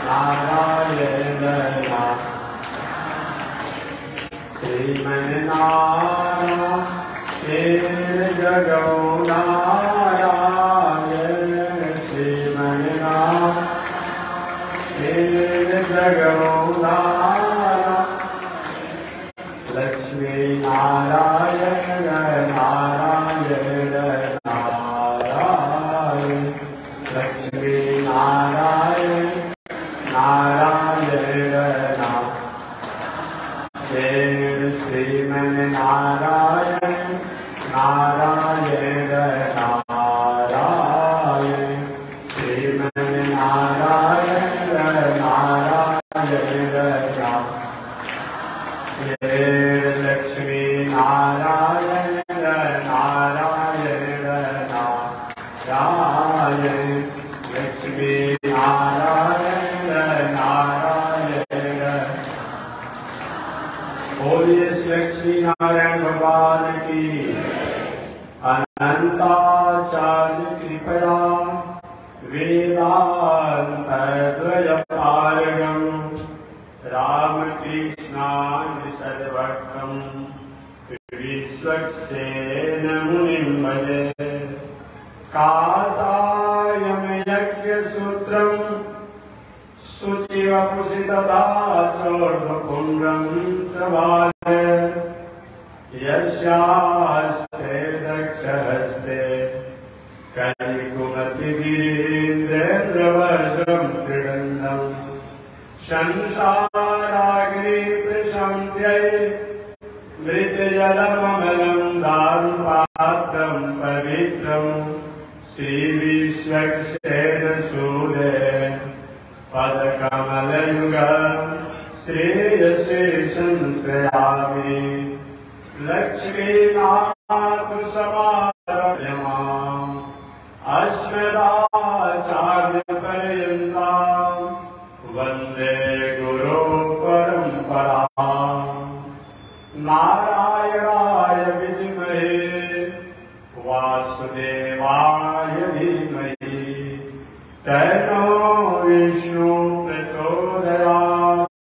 नारायण श्रीमन्नारायण जगो नारायण श्रीमन्नारायण जगो नारायण लक्ष्मी नारायण नारायण नारायण लक्ष्मी नारायण नारायण नारायण श्रीमन्नारायण नारायण नारायण श्रीमन्नारायण नारायण नारायण लक्ष्मी नारायण नारायण नारायण लक्ष्मी नारायण नारायण बोलिए लक्ष्मी नारायण भगवान की अनंताचार्य कृपया वेदांत द्वयपारगम रामकृष्णान् सर्वक्तं विश्वक्सेन मुनिं भजे कासायं यज्ञसूत्रं शुचिवपुषि तदा चोर्ध्वपुण्ड्रं च बाले यस्यास्ते दक्षहस्ते कलिकुमतिगिरीन्द्रेन्द्रवज्रं त्रिदण्डम् संसाराग्नि प्रशान्त्यै मृतजलममलं दारुपात्रं पवित्रं श्रीविश्वक्सेनसूरे पदकमलयुगं श्रेयसे संश्रयामि लक्ष्मीनाथसमारम्भाम् अस्मदाचार्यपर्यन्ताम् वन्दे गुरो परम्पराम् नारायणाय विद्महे वासुदेवाय धीमहि तन्नो विष्णु प्रचोदयात्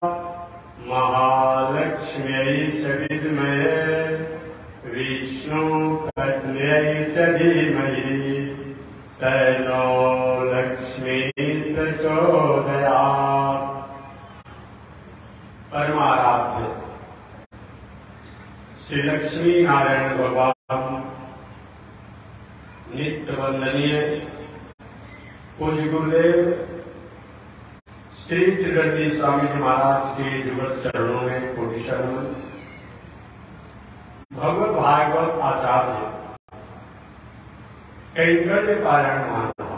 महालक्ष्म्यै च विद्महे विष्णुपत्न्यै च धीमहि तन्नो लक्ष्मी प्रचोदयात्। परमाराध्य श्री लक्ष्मी नारायण भगवान नित्य वंदनीय पूज्य गुरुदेव श्री त्रिगर्ती स्वामी जी महाराज के जुगत चरणों में कोटि शरण। भगवत भागवत आचार्य कैंकर्य पारायण महात्मा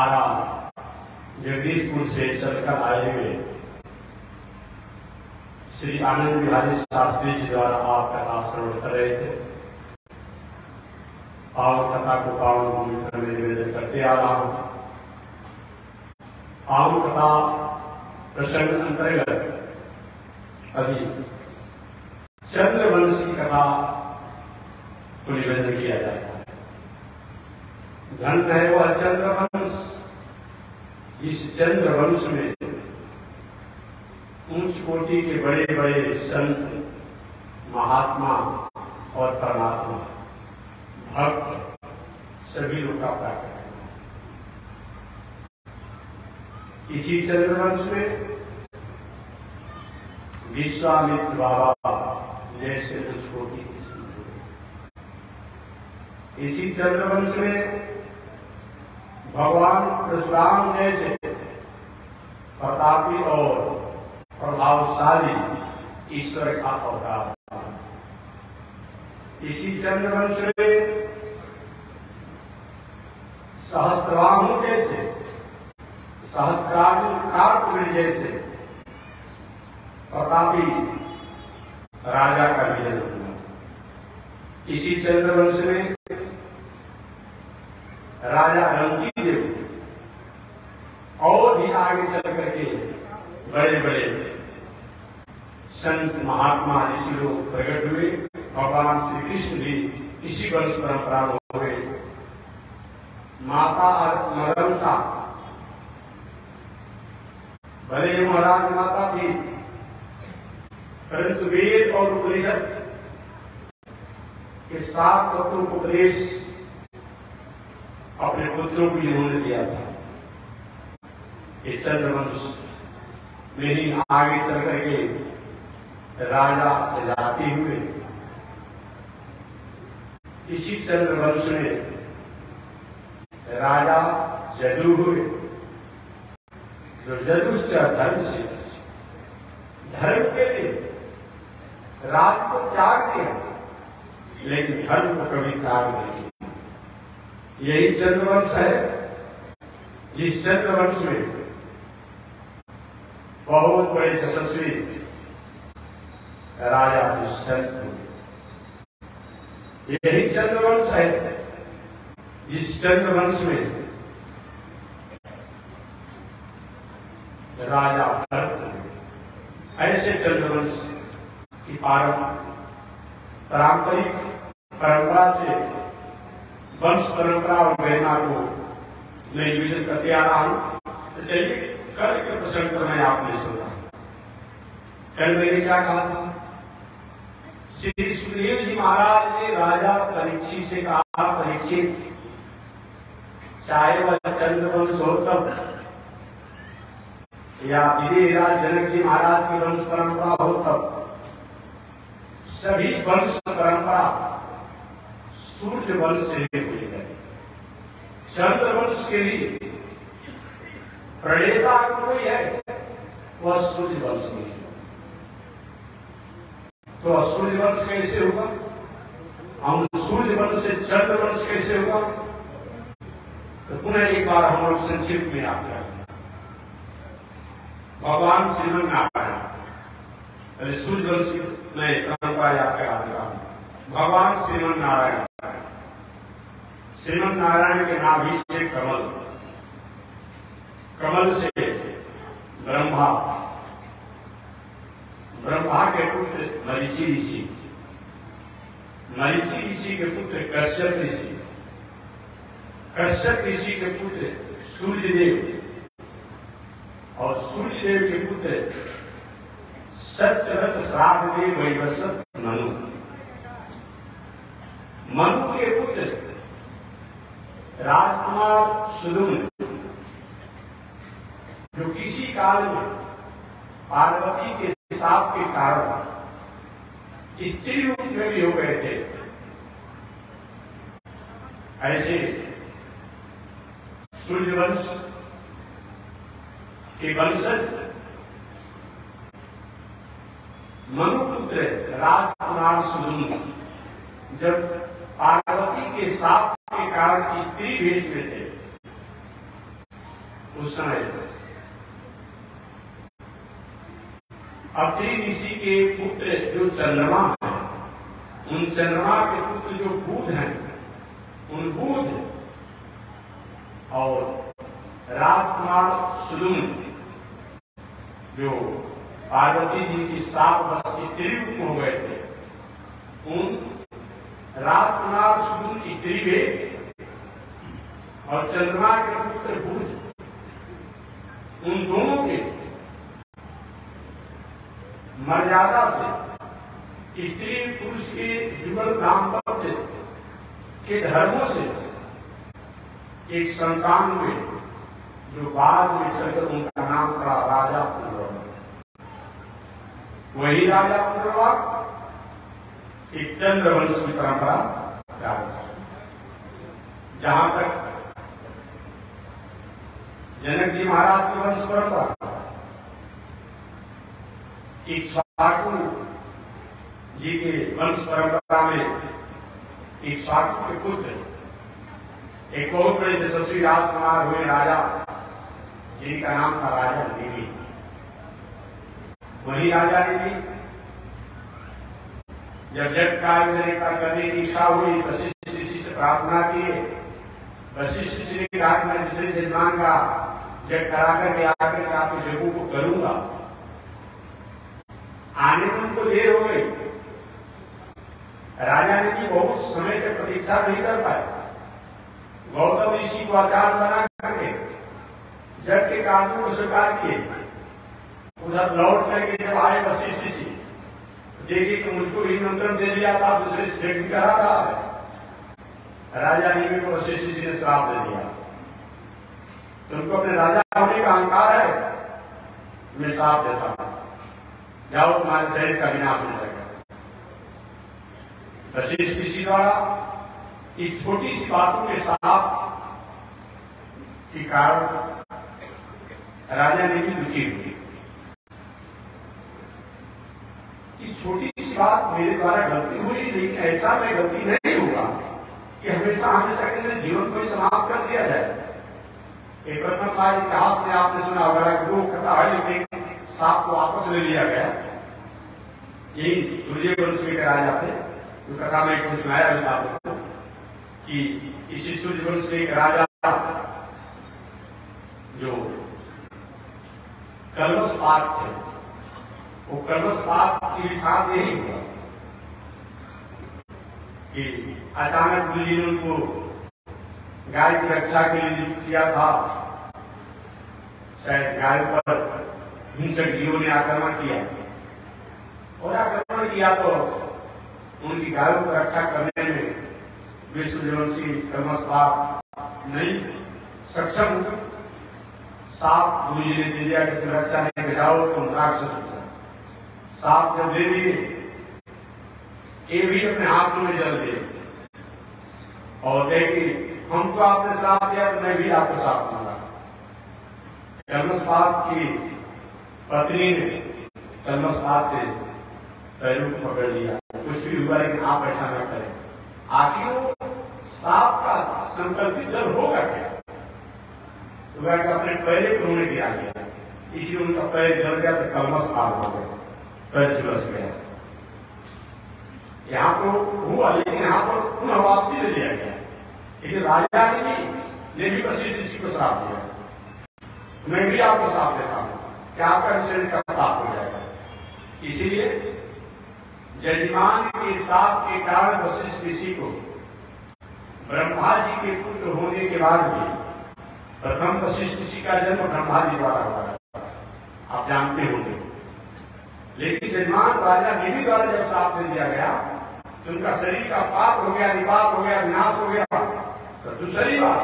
आरा जगदीशपुर से चलकर आए हुए श्री आनंद बिहारी शास्त्री जी द्वारा आप कथा श्रवण कर रहे थे और कथा को पावन भूमि में निवेदन करते आ रहा हूं। पावन कथा प्रसंग अंतर्गत अभी चंद्रवंश की कथा को निवेदन किया जाता है। धन्य है वह चंद्रवंश जिस चंद्रवंश में ऊंच कोटि के बड़े बड़े संत महात्मा और परमात्मा भक्त सभी लोग का प्राप्त है। इसी चंद्रवंश में विश्वामित्र बाबा जैसे उस कोटि की संत। इसी चंद्रवंश में भगवान परशुराम जैसे प्रतापी और प्रभावशाली ईश्वर का अवतार। इसी चंद्रवंश में सहस्त्रबाहु जैसे सहस्त्रार्जुन जैसे प्रतापी राजा का विजय हुआ। इसी चंद्रवंश में राजा रंकीदेव और भी आगे चल करके बड़े बड़े संत महात्मा ऋषि लोग प्रकट हुए। भगवान श्री कृष्ण भी इसी वंश परंपरा में हुए। माता मदनसा भले महाराज माता थी, परंतु वेद और उपनिषद के 7 तत्वों को उपदेश अपने पुत्रों को इन्होंने दिया था। ये चंद्रवंश में ही आगे चल करके राजा जाते हुए इसी चंद्रवंश में राजा जदू हुए, जो जदुश्च धर्म से धर्म के लिए राज को त्याग दिया, लेकिन धर्म को कभी त्याग नहीं किया। यही चंद्रवंश है जिस चंद्रवंश में बहुत बड़े यशस्वी राजा दुष्यंत हुए। यही चंद्रवंश है जिस चंद्रवंश में राजा भरत हुए। ऐसे चंद्रवंश की पारंपरिक परंपरा से वंश परंपरा और महिमा को मैं निवेदन करते आ रहा हूं। तो चलिए कल के प्रसंग पर मैं आपने सुना। कल मैंने क्या कहा था? श्री सुखदेव जी महाराज ने राजा परीक्षित से कहा, परीक्षित चाहे वह चंद्रवंश हो तब या विदेहराज जनक जी महाराज की वंश परंपरा हो तब, सभी वंश परंपरा सूर्य वंश से हुई है। चंद्रवंश के लिए प्रणेता कोई है, वह सूर्य वंश में है। तो सूर्य वंश कैसे होगा? हम सूर्य वंश से चंद्र वंश कैसे होगा? तो पुनः एक बार हम लोग संक्षिप्त में आते हैं। भगवान श्रीमन नारायण, पहले सूर्य वंश में परंपरा याद करा देगा। भगवान श्रीमन नारायण, श्रीमन नारायण के नाभि से कमल, कमल से ब्रह्मा, ब्रह्मा के पुत्र मरीचि ऋषि, मरीचि ऋषि के पुत्र कश्यप ऋषि, कश्यप ऋषि के पुत्र सूर्यदेव, और सूर्यदेव के पुत्र सत्यव्रत श्राद्धदेव वैवस्वत मनु, मनु के पुत्र राजकुमार सुदुम्न, जो किसी काल में पार्वती के साप के कारण स्त्री रूप में भी हो गए थे। ऐसे सूर्यवंश के वंशज मनुपुत्र राजकुमार सुदुम्न जब पार्वती के साप के कारण स्त्री वेश में थे, उस समय अत्रि ऋषि के पुत्र जो चंद्रमा हैं, उन चंद्रमा के पुत्र जो बुध हैं, उन बुध और राजकुमार सुदुम्न जो पार्वती जी की साप बस स्त्री रूप हो गए थे, उन राजकुमार सुदुम्न स्त्री वेश और चंद्रमा के पुत्र बुध, उन दोनों के मर्यादा से स्त्री पुरुष के जुगल दाम्पत्य के धर्मों से एक संतान हुए, जो बाद में चलकर उनका नाम पड़ा राजा पुंडरवा। वही राजा पुंडरवा से चंद्रवंश की परंपरा जहां तक जनक जी महाराज की वंश परंपरा, इक्ष्वाकु जी के वंश परंपरा में इक्ष्वाकु के पुत्र एक बहुत बड़े यशस्वी राजकुमार हुए राजा, जिनका नाम था राजा निमि। वही राजा निमि जब जग कार्य करने की इच्छा हुई, वशिष्ठ ऋषि से प्रार्थना किए। वशिष्ठ ऋषि ने कहा कि मैं दूसरे यजमान का जग करा करके आकर के आपके जगों को करूंगा। आने में उनको देर हो गई। राजा ने की बहुत समय तक प्रतीक्षा नहीं कर पाए। गौतम ऋषि को आचार्य बना करके जग के कार्यों को स्वीकार किए, उधर लौट करके जब आए वशिष्ठ ऋषि, देखिए कि मुझको भी निमंत्रण दे दिया था, दूसरे स्टेट भी करा रहा है। राजा नीमी को वशिष्ठ ऋषि ने श्राप दे दिया, तुमको अपने राजा होने का अहंकार है, मैं श्राप देता हूं, जाओ तुम्हारे शरीर का विनाश हो जाएगा। वशिष्ठ ऋषि द्वारा इस छोटी सी बातों के साथ के कारण राजा ने भी दुखी हुई कि छोटी सी बात मेरे द्वारा गलती हुई, लेकिन ऐसा मैं गलती नहीं होगा कि हमेशा हमेशा के लिए जीवन को समाप्त कर दिया जाए। एक प्रथम बार इतिहास में आपने सुना होगा कि दो कथाहरी में सांप को वापस ले लिया गया, यही सूर्यवंश के राजा थे, जो कथा में कुछ सुनाया भी था कि इसी सूर्यवंश के एक राजा जो कलमशपात थे, वो कलमशपात के साथ यही हुआ कि अचानक गुरु जी ने उनको गाय की रक्षा के लिए नियुक्त किया था। शायद गाय पर हिंसक जीवों ने आक्रमण किया, और आक्रमण किया तो उनकी गायों की रक्षा करने में वे सूर्यवंशी कलमशपात नहीं सक्षम। साफ गुरु जी ने दे दिया कि तुम रक्षा नहीं जाओ, तुम राक्षस हो जाओ। साफ जब दे दिए, ये भी अपने हाथों में जल दिए और देखिए हमको आपने साफ दिया तो मैं भी आपको साफ दूंगा। कलमशपात की पत्नी ने कलमशपात के पैरों को पकड़ लिया, कुछ भी हुआ लेकिन आप ऐसा न करें। आखिर वो साफ का संकल्पित जल होगा क्या? तो वह अपने पैर को उन्हें गिरा गया, इसलिए उनका पैर जल गया तो कलमशपात हो गया, पैर झुलस गया। यहाँ तो हुआ, लेकिन यहाँ पर पुनः वापसी ले लिया गया। लेकिन राजा ने भी वशिष्ठ ऋषि को श्राप दिया, मैं भी आपको श्राप देता हूं कि आपका शरीर का पाप हो जाएगा। इसीलिए जजमान के साथ के कारण वशिष्ठ ऋषि को ब्रह्मा जी के पुत्र होने के बाद भी प्रथम वशिष्ठ ऋषि का जन्म ब्रह्मा जी द्वारा हुआ, आप जानते होंगे। लेकिन जजमान राजा देवी द्वारा जब श्राप दे दिया गया तो उनका शरीर का पाप हो गया, निपात हो गया, विनाश हो गया। तो दूसरी बात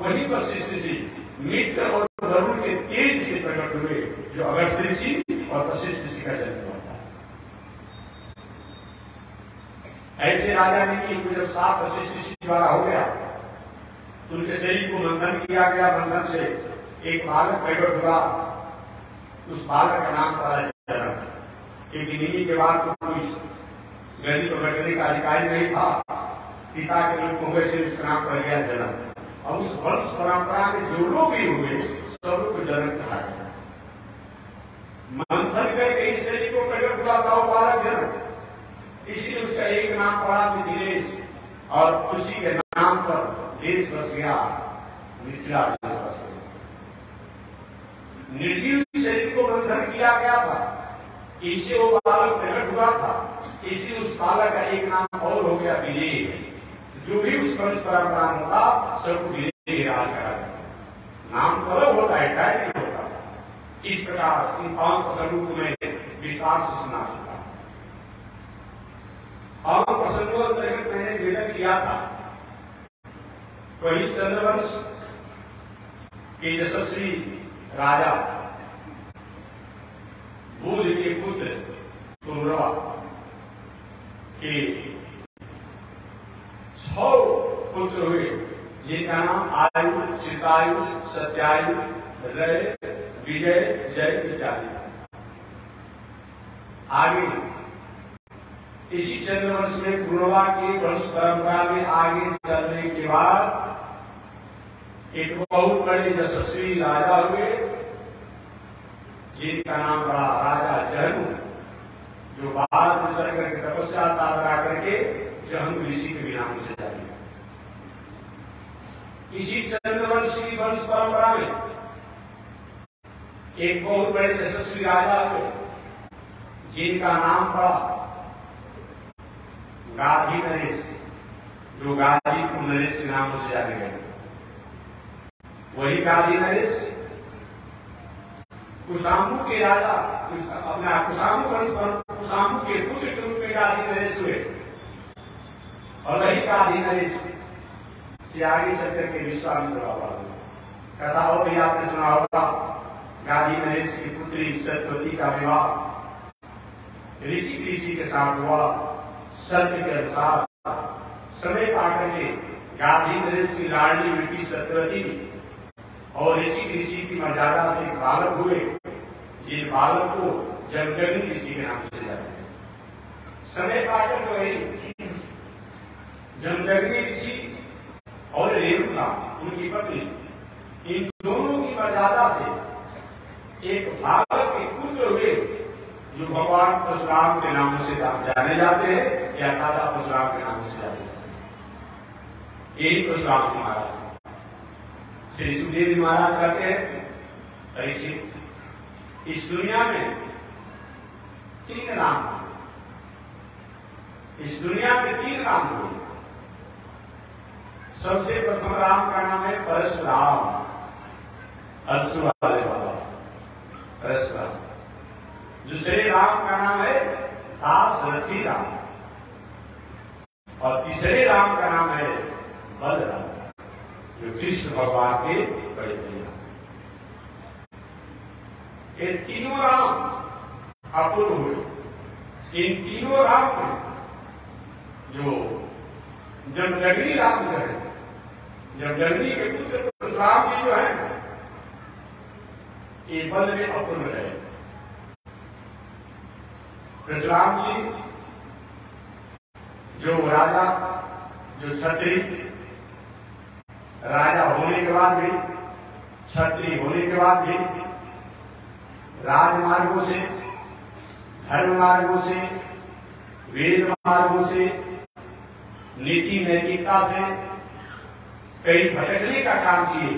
वही वशिष्ठ ऋषि मित्र और वरुण के तेज से प्रकट हुए, जो अगस्त ऋषि और वशिष्ठ ऋषि का जन्म हुआ था। ऐसे राजा ने कि जब सात वशिष्ठ ऋषि द्वारा हो गया तो उनके शरीर को मंथन किया गया, मंथन से एक बालक प्रकट हुआ, उस बालक का नाम पड़ा जनक। एक नीति के बाद तो कोई गद्दी पर बैठने का अधिकारी नहीं था, पिता के रूप में वैसे उसका नाम पड़ गया जनक। और उस वंश परंपरा में जो लोग भी हुए सब को जनक कहा गया। मंथन करके इस शरीर को प्रकट हुआ था वो बालक जनक, इसलिए उसका एक नाम पड़ा मिथिलेश, और उसी के नाम पर देश बस गया, मिथिला देश बस गया। निर्जीव शरीर को मंथन किया गया था, इससे वो बालक प्रकट हुआ था, इसी उस बालक का एक नाम और हो गया विजय। जो भी उस वंश परंपरा होता सबको विजय राज कहा गया। नाम तो अलग होता है, टाइप नहीं होता। इस प्रकार इन पांच प्रसंगों में विस्तार से सुना चुका। पांच प्रसंगों अंतर्गत मैंने निवेदन किया था, वही चंद्रवंश के यशस्वी राजा बुध के पुत्र पुरुरवा के 6 पुत्र हुए, जिनका नाम आयु, चितायु, सत्यायु, रय, विजय, जय इत्यादि। आगे इसी चंद्रवंश में पुरुरवा के वंश परंपरा में आगे चलने के बाद एक बहुत बड़े यशस्वी राजा हुए, जिनका नाम पड़ा राजा जहनु, जो बाद में चल करके तपस्या साधना करके जहनु ऋषि के नाम से जाते। इसी चंद्रवंशी वंश परंपरा में एक बहुत बड़े यशस्वी राजा हुए, जिनका नाम पड़ा गाधी नरेश, जो गाजीपुर नरेश के नाम से जाने गए। वही गाधी नरेश कुशामू के राजा अपना कुशामू वंश पर कुशामू के पुत्र के रूप में गादी नरेश हुए और वही गादी नरेश से आगे चलकर के विश्वामित्र बाबा कहता हो भी आपने सुना होगा गादी नरेश की पुत्री सत्यवती का विवाह ऋषि के साथ हुआ। सत्य के अनुसार समय आकर के गादी नरेश की लाडली बेटी सत्यवती और ऋषि की मर्यादा से बालक हुए, जिन बालक को जमदग्नि ऋषि के नाम से जाते हैं। समय पाकर तो वही जमदग्नि ऋषि और रेणुका उनकी पत्नी, इन दोनों की मर्यादा से एक बालक के पुत्र हुए जो भगवान परशुराम के नाम से जाने जाते हैं या दादा परशुराम के नाम से जाते हैं। यही परशुराम जी महाराज श्री सुखदेव जी महाराज कहते हैं, परीक्षित, इस दुनिया में 3 नाम, इस दुनिया में 3 नाम हुए। सबसे प्रथम राम का नाम है परशुराम, अलसु वाले बाबा परशुराम। दूसरे राम का नाम है दासरथी राम और तीसरे राम का नाम है बलराम, जो कृष्ण भगवान के बड़े भैया। ये तीनों राम अपूर्व हुए। इन तीनों राम में जो जमदग्नि राम जो है, जमदग्नि के पुत्र परशुराम जी जो है, ये बल में अपूर्व रहे। परशुराम जी जो राजा, जो क्षत्रिय राजा होने के बाद भी, क्षत्रिय होने के बाद भी राजमार्गों से, धर्म मार्गों से, वेद मार्गों से, नीति नैतिकता से कई भटकने का काम किए।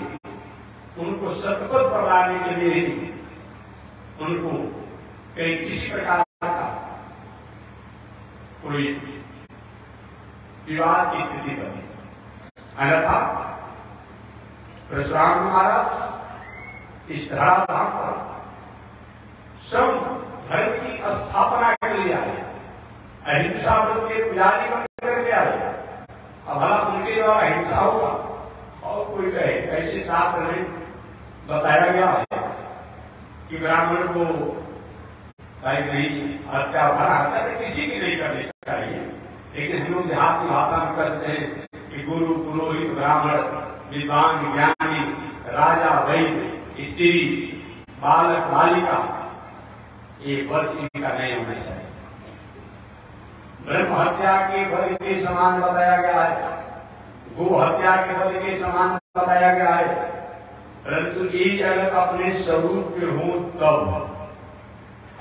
उनको सतपथ पर लाने के लिए ही उनको कहीं किसी प्रकार का कोई विवाद की स्थिति बनी। अन्यथा परशुराम महाराज इस धराधाम पर सब धर्म की स्थापना के लिए आए, अहिंसा व्रत के पुजारी बन करके आए। अब भला उनके द्वारा अहिंसा होगा और कोई कहे, ऐसे शास्त्र में बताया गया है कि ब्राह्मण को नहीं हत्या, भरा हत्या किसी की नहीं करनी चाहिए, लेकिन हम लोग देहात की भाषा में करते हैं कि गुरु, पुरोहित, ब्राह्मण, विद्वान, ज्ञानी, राजा, वैद्य, स्त्री, बालक, बालिका, ये वध इनका नहीं होना चाहिए। ब्रह्म हत्या के वध के समान बताया गया है, गो हत्या के वध के समान बताया गया है। परंतु ये अगर अपने स्वरूप में हो तब,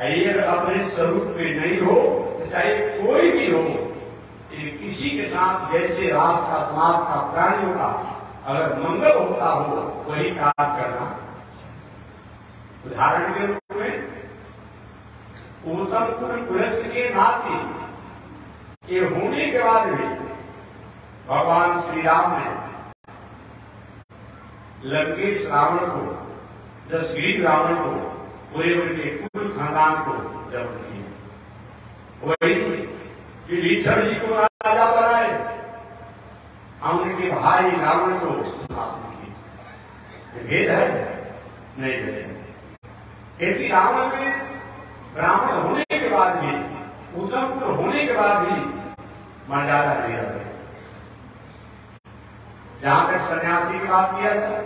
ये अगर अपने स्वरूप में नहीं हो तो चाहे कोई भी हो, किसी के साथ जैसे राष्ट्र का, समाज का, प्राणियों का अगर मंगल होता हो वही कार्य करना। उदाहरण के रूप में उत्तम पुरुष के नाते ये होने के बाद भी भगवान श्री राम ने लंकेश रावण को, दशग्रीव रावण को, पूरे उनके कुल खानदान को जब्त किया। वही विभीषण जी को राजा बनाए, हम उनके भाई रावण को समाप्त किए। भेद है नहीं भेद। यदि रावण में ब्राह्मण होने के बाद भी, उत्तम पुत्र होने के बाद भी मर्यादा नहीं रहे। जहां तक सन्यासी की बात किया जाए,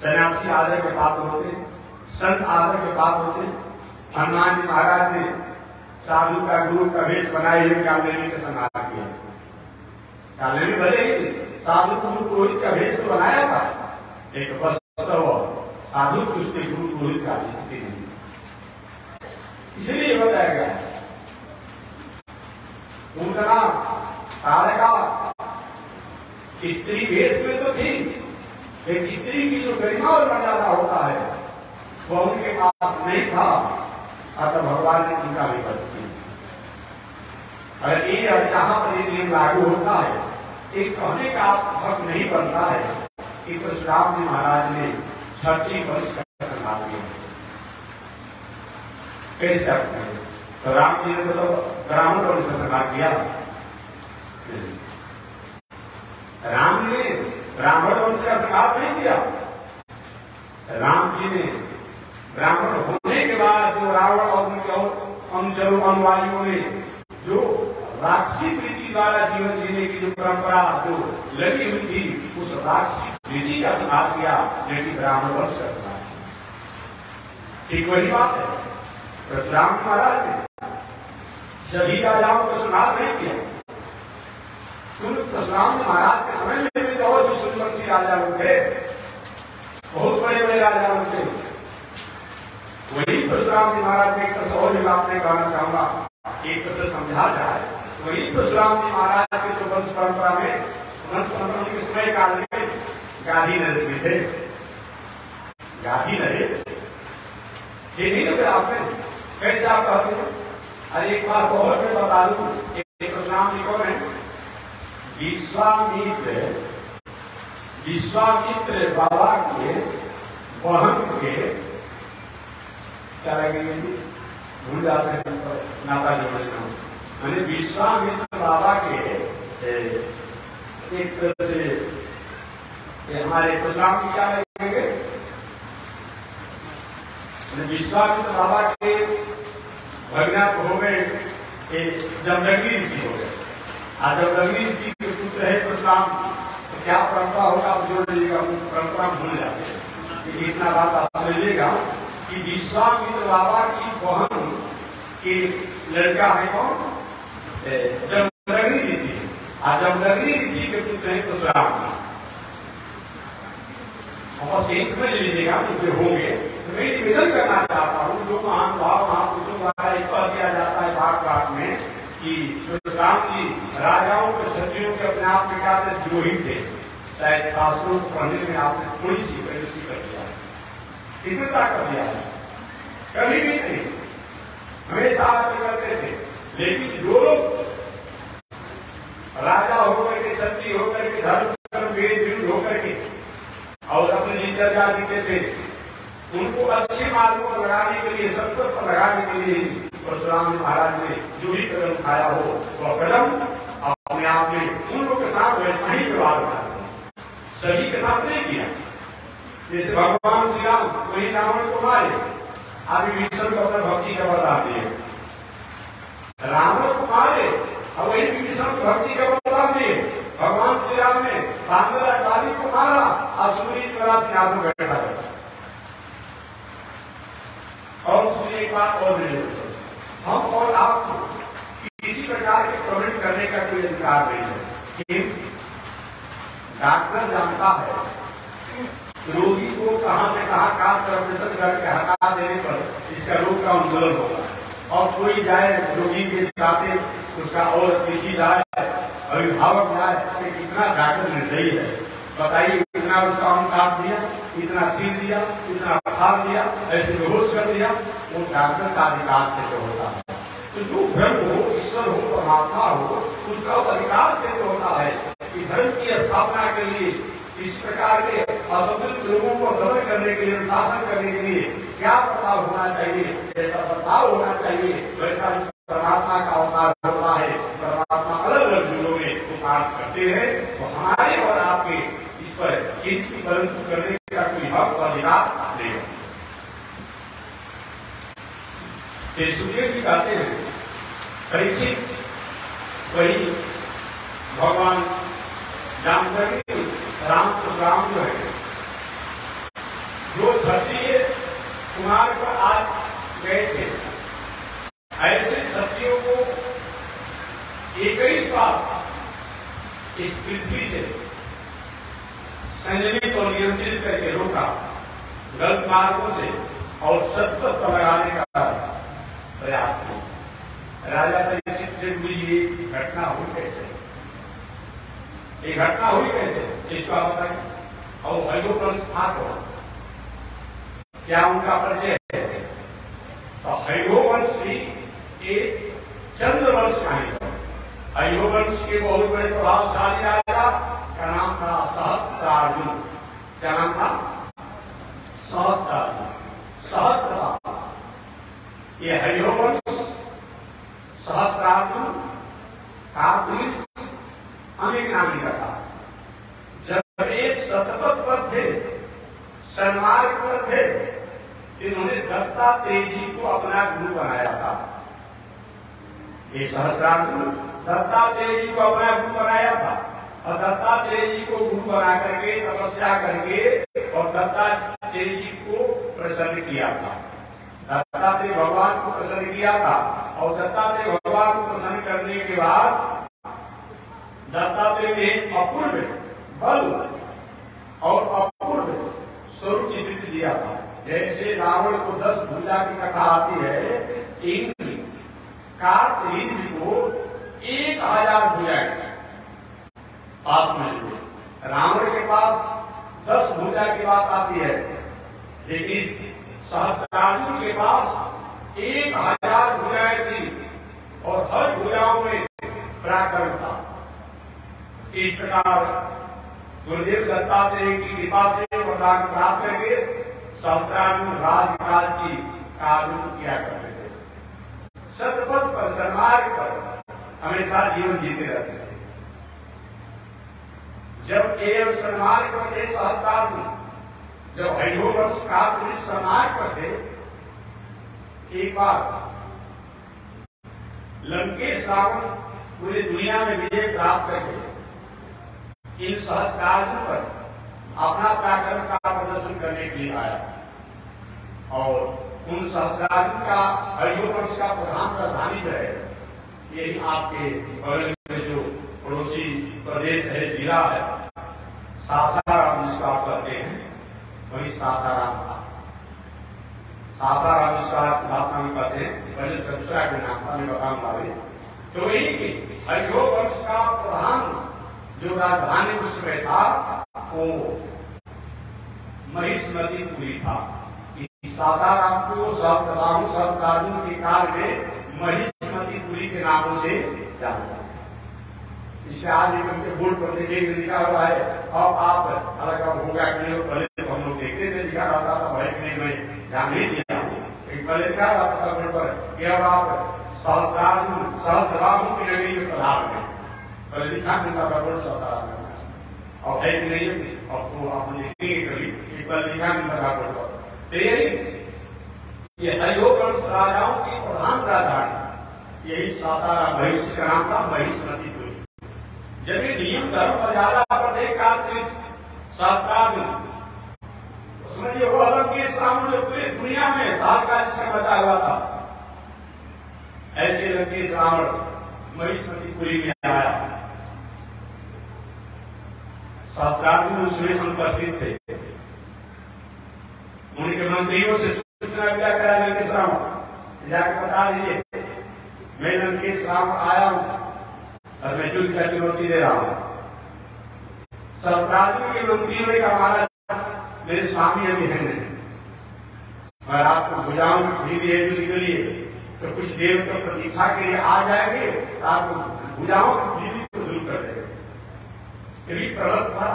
सन्यासी आदर के पात्र होते, संत आदर के पात्र होते। हनुमान जी महाराज ने साधु का, गुरु का वेश बनाए हुए कामदेवी का संहार किया। कामदेवी भले ही साधु गुरु पुरोहित का वेश तो बनाया था, एक वस्तु साधु की उसके गुरु पुरोहित का स्थिति नहीं। इसलिए बताया गया उनका तारका स्त्री वेश में तो थी, लेकिन स्त्री की जो गरिमा और मर्यादा होता है वह उनके पास नहीं था। अतः भगवान ने उनका विकल्प किया। अगर ये जहां पर ये नियम लागू होता है, एक कहने का हक नहीं बनता है कि परशुराम जी महाराज ने क्षत्रिय वंश का संघात किया। कैसे आप समझे? तो राम जी ने तो ब्राह्मण वंश का संघात किया। राम जी ने ब्राह्मण वंश का संघात नहीं किया। राम जी ने ब्राह्मण होने के बाद जो रावण और उनके अनुचरों अनुयायियों ने जो राक्षसी रीति द्वारा जीवन जीने की जो परंपरा जो लगी हुई थी, उस राक्षसी रीति का संघात किया, जो कि ब्राह्मण वंश का संघात। ठीक वही बात है। परशुराम महाराज ने सभी राजाओं को संघात नहीं किया। परशुराम महाराज के समय में भी तो जो सूर्यवंशी राजा लोग थे, बहुत बड़े बड़े राजा लोग थे, वही परशुराम जी महाराज एक तरह और आपने कहना चाहूंगा, एक तरह से समझा जाए, वही परशुराम जी महाराज के जो वंश परंपरा में के समय काल में गाधी नरेश भी थे। गाधी नरेश ये नहीं लगे आपने कैसे आप कहते हैं? अरे एक बार और मैं बता दूं, एक परशुराम जी कौन है? विश्वामित्र बाबा के बहन के क्या लगेंगे, भूल जाते हैं नाता जोड़ना। मैंने विश्वामित्र बाबा के एक तरह से हमारे परशुराम जी क्या लगेंगे? विश्वामित्र बाबा के भगना हो गए, जमदग्नि ऋषि हो गए। आज जमदग्नि ऋषि के पुत्र है परशुराम, तो क्या परंपरा होगा आप जोड़ लीजिएगा, परंपरा भूल जाते हैं। इतना बात आप समझिएगा कि विश्वामित्र बाबा की बहन के लड़का है कौन? जमदग्नि ऋषि। आज जमदग्नि ऋषि के पुत्र है परशुराम। बस यही समझ लीजिएगा कि होंगे। तो मैं निवेदन करना चाहता हूँ, जो महानुभाव महापुरुषों द्वारा एक कह दिया जाता है बात बात में कि परशुराम जी राजाओं को क्षत्रियों के अपने आप में क्या द्रोही थे, शायद शास्त्रों को पढ़ने में आपने थोड़ी सी प्रयोसी कर दिया है, तीव्रता कर दिया है। कभी भी नहीं, हमेशा आप करते थे। लेकिन जो लोग राजा होकर के, क्षत्रिय होकर के, धर्म वेद विरुद्ध होकर के और अपने दिनचर्या जीते थे, उनको अच्छे मार्ग पर लगाने के लिए, संकट पर लगाने के लिए परशुराम जी महाराज ने जो भी कदम उठाया हो, वह कदम अपने आप में उन लोगों के साथ वैसा ही व्यवहार उठाते, सभी के साथ नहीं किया। जैसे भगवान श्री राम वही रावण को मारे, अभी विष्णु को अपने भक्ति का वरदान दिए। रावण को मारे और वही विष्णु को भक्ति का वरदान दिए। भगवान श्री राम ने बांदराचारी को मारा और सूर्य की तरह सिंहासन बैठा था। और दूसरी एक बात और नहीं, हम और आपको किसी प्रकार के कमेंट करने का कोई अधिकार नहीं है। लेकिन डॉक्टर जानता है रोगी को कहां से कहां काट कर ऑपरेशन करके हटा देने पर इसका रोग का उन्मूलन होगा। और कोई जाए रोगी के साथ उसका और किसी जाए, अभिभावक जाए, कि कितना डॉक्टर निर्दयी है, बताइए। इतना उसका हम काट दिया, इतना छीन दिया, इतना फाड़ दिया, ऐसे बेहोश कर दिया। वो डॉक्टर का अधिकार से जो होता है। तो जो ब्रह्म हो, ईश्वर हो, परमात्मा हो, उसका अधिकार से जो होता है कि धर्म की स्थापना के लिए, इस प्रकार के असंतुलित लोगों को दमन करने के लिए, शासन करने के लिए क्या बर्ताव होना चाहिए, ऐसा बर्ताव होना चाहिए, वैसा परमात्मा का अवतार होता है। परमात्मा अलग अलग युगों में उपकार करते हैं। तो हमारे और आपके इस पर किंतु परंतु करने का कोई हक और अधिकार नहीं है। श्री सुखदेव जी कहते हैं, परीक्षित वही भगवान जामदग्नि राम जो है, जो क्षत्रिय कुमार पर आज गए थे, ऐसे क्षत्रियों को एक ही साथ इस पृथ्वी से संयमित और नियंत्रित करके रोका, गलत मार्गों से और सत्य पर लगाने का प्रयास किया। राजा परीक्षित से जुड़ी ये घटना हुई कैसे? ये घटना हुई कैसे, इसको आप बताइए। और हयोवंश था कौन, क्या उनका परिचय है? तो हयोवंश ही एक चंद्रवंश का, हयोवंश के बहुत बड़े प्रभावशाली राजा का नाम था सहस्त्रार्जुन। क्या नाम था? सहस्त्रार्जुन। सहस्त्रपाद, ये हरिवंश, सहस्त्रार्जुन, कार्तवीर्य, अनेक नामी का था। जब ये सतपथ पर थे, सन्मार्ग पर थे, इन्होंने दत्तात्रेय जी को अपना गुरु बनाया था। ये सहस्त्रार्जुन दत्तात्रेय जी को अपना गुरु बनाया था और दत्तात्रेय जी को गुरु बना करके तपस्या करके और दत्तात्रेय जी को प्रसन्न किया था। दत्तात्रेय भगवान को प्रसन्न किया था और दत्तात्रेय भगवान को प्रसन्न करने के बाद दत्तात्रेय ने अपूर्व बल और अपूर्व स्वरूप की स्थिति दिया था। जैसे रावण को 10 भुजा की कथा आती है, इंद्र कार्तवीर्य को 1000 भुजाएं पास में हुए। रावण के पास 10 भुजा की बात आती है, लेकिन सहस्त्रार्जुन के पास 1000 भुजाएं थी और हर भुजाओं में पराक्रम था। इस प्रकार गुरुदेव दत्तात्रेय की कृपा से वरदान प्राप्त करके सहस्त्रार्जुन राजकाज की कार्य किया करते थे। सतपथ पर, सन्मार्ग पर हमेशा जीवन जीते रहते थे। जब केवल सन्मार्ग पर थे सहस्त्रार्जुन, जब हरिवंश कार्तवीर्य सन्मार्ग पर थे, एक बार लंकेश रावण पूरी दुनिया में विजय प्राप्त करके इन सहस्त्रार्जुन पर अपना पराक्रम का प्रदर्शन करने के लिए आया और उन सहस्त्रार्जुन का हरिवंश का प्रधान प्रधानी जो है, यही आपके बगल में जो पड़ोसी प्रदेश है, जिला है, सासाराम जिसको आप कहते हैं, वही सासाराम था। सासाराम जिसको आप भाषा में कहते हैं, पहले दूसरा के नाम था, मैं बताऊंगा अभी। तो वही हरिवंश का प्रधान जो राजधानी उसमें था, वो महिष्मतीपुरी था। इस सासाराम को सहस्त्रार्जुन के काल में महिष्मतीपुरी के नामों से जाना जाता है। इससे आज उनके बोर्ड पर देखिए लिखा हुआ है। अब आप अलग हो गया कि नहीं, पहले तो हम लोग देखते थे, लिखा रहता था, भाई नहीं मैं ध्यान नहीं दिया हूँ, लेकिन पहले क्या रहता था बोर्ड पर कि अब आप सहस्त्रार्जुन की नगरी में पधार गए। पहले लिखा मिलता था बोर्ड सहस्त्रार्जुन, और है कि नहीं आपको आप लिखेंगे कभी, एक बार लिखा मिलता था बोर्ड पर। ये हरिवंश राजाओं की प्रधान राजधानी यही सासाराम, महिष का नाम था महिष्मतीपुरी। जब ये नियम धर्म मर्यादा पर थे कार्तवीर्य सहस्त्रार्जुन, उसमें ये वो लंकेश रावण जो पूरी दुनिया में तात्कालिक से बचा हुआ था, ऐसे लंकेश रावण महिष्मतीपुरी में आया। सहस्त्रार्जुन उसमें उपस्थित थे। उनके मंत्रियों से सूचना क्या करा लंकेश रावण, जाकर बता दीजिए मैं लंकेश रावण आया हूं और मैं युद्ध का चुनौती दे रहा हूं। सहस्त्रार्जुन के मंत्रियों ने कहा महाराज मेरे स्वामी अभी है नहीं, और आपको भुजाओं में खुली भी है युद्ध के लिए, तो कुछ देर तक प्रतीक्षा के लिए आ जाएंगे, तो आपको भुजाओं की खुली को दूर कर देंगे। प्रबल था,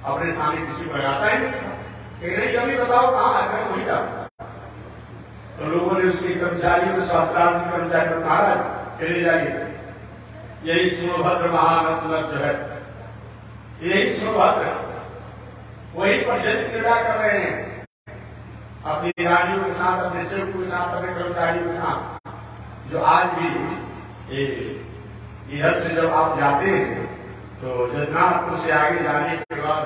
अपने सामने किसी को लगाता ही नहीं था, नहीं अभी बताओ कहाँ आ गए, वही जाता। तो लोगों ने उसके कर्मचारियों को, सहस्त्रार्जुन कर्मचारी को महाराज चले जाइए, यही सोभद्र महारत्न जो है, यही सोभद्र वही पर जन क्रीड़ा कर रहे हैं अपनी रानियों के साथ, अपने सेवकों के साथ, अपने कर्मचारियों के साथ, जो आज भी इधर से जब आप जाते हैं तो जगन्नाथपुर से आगे जाने के बाद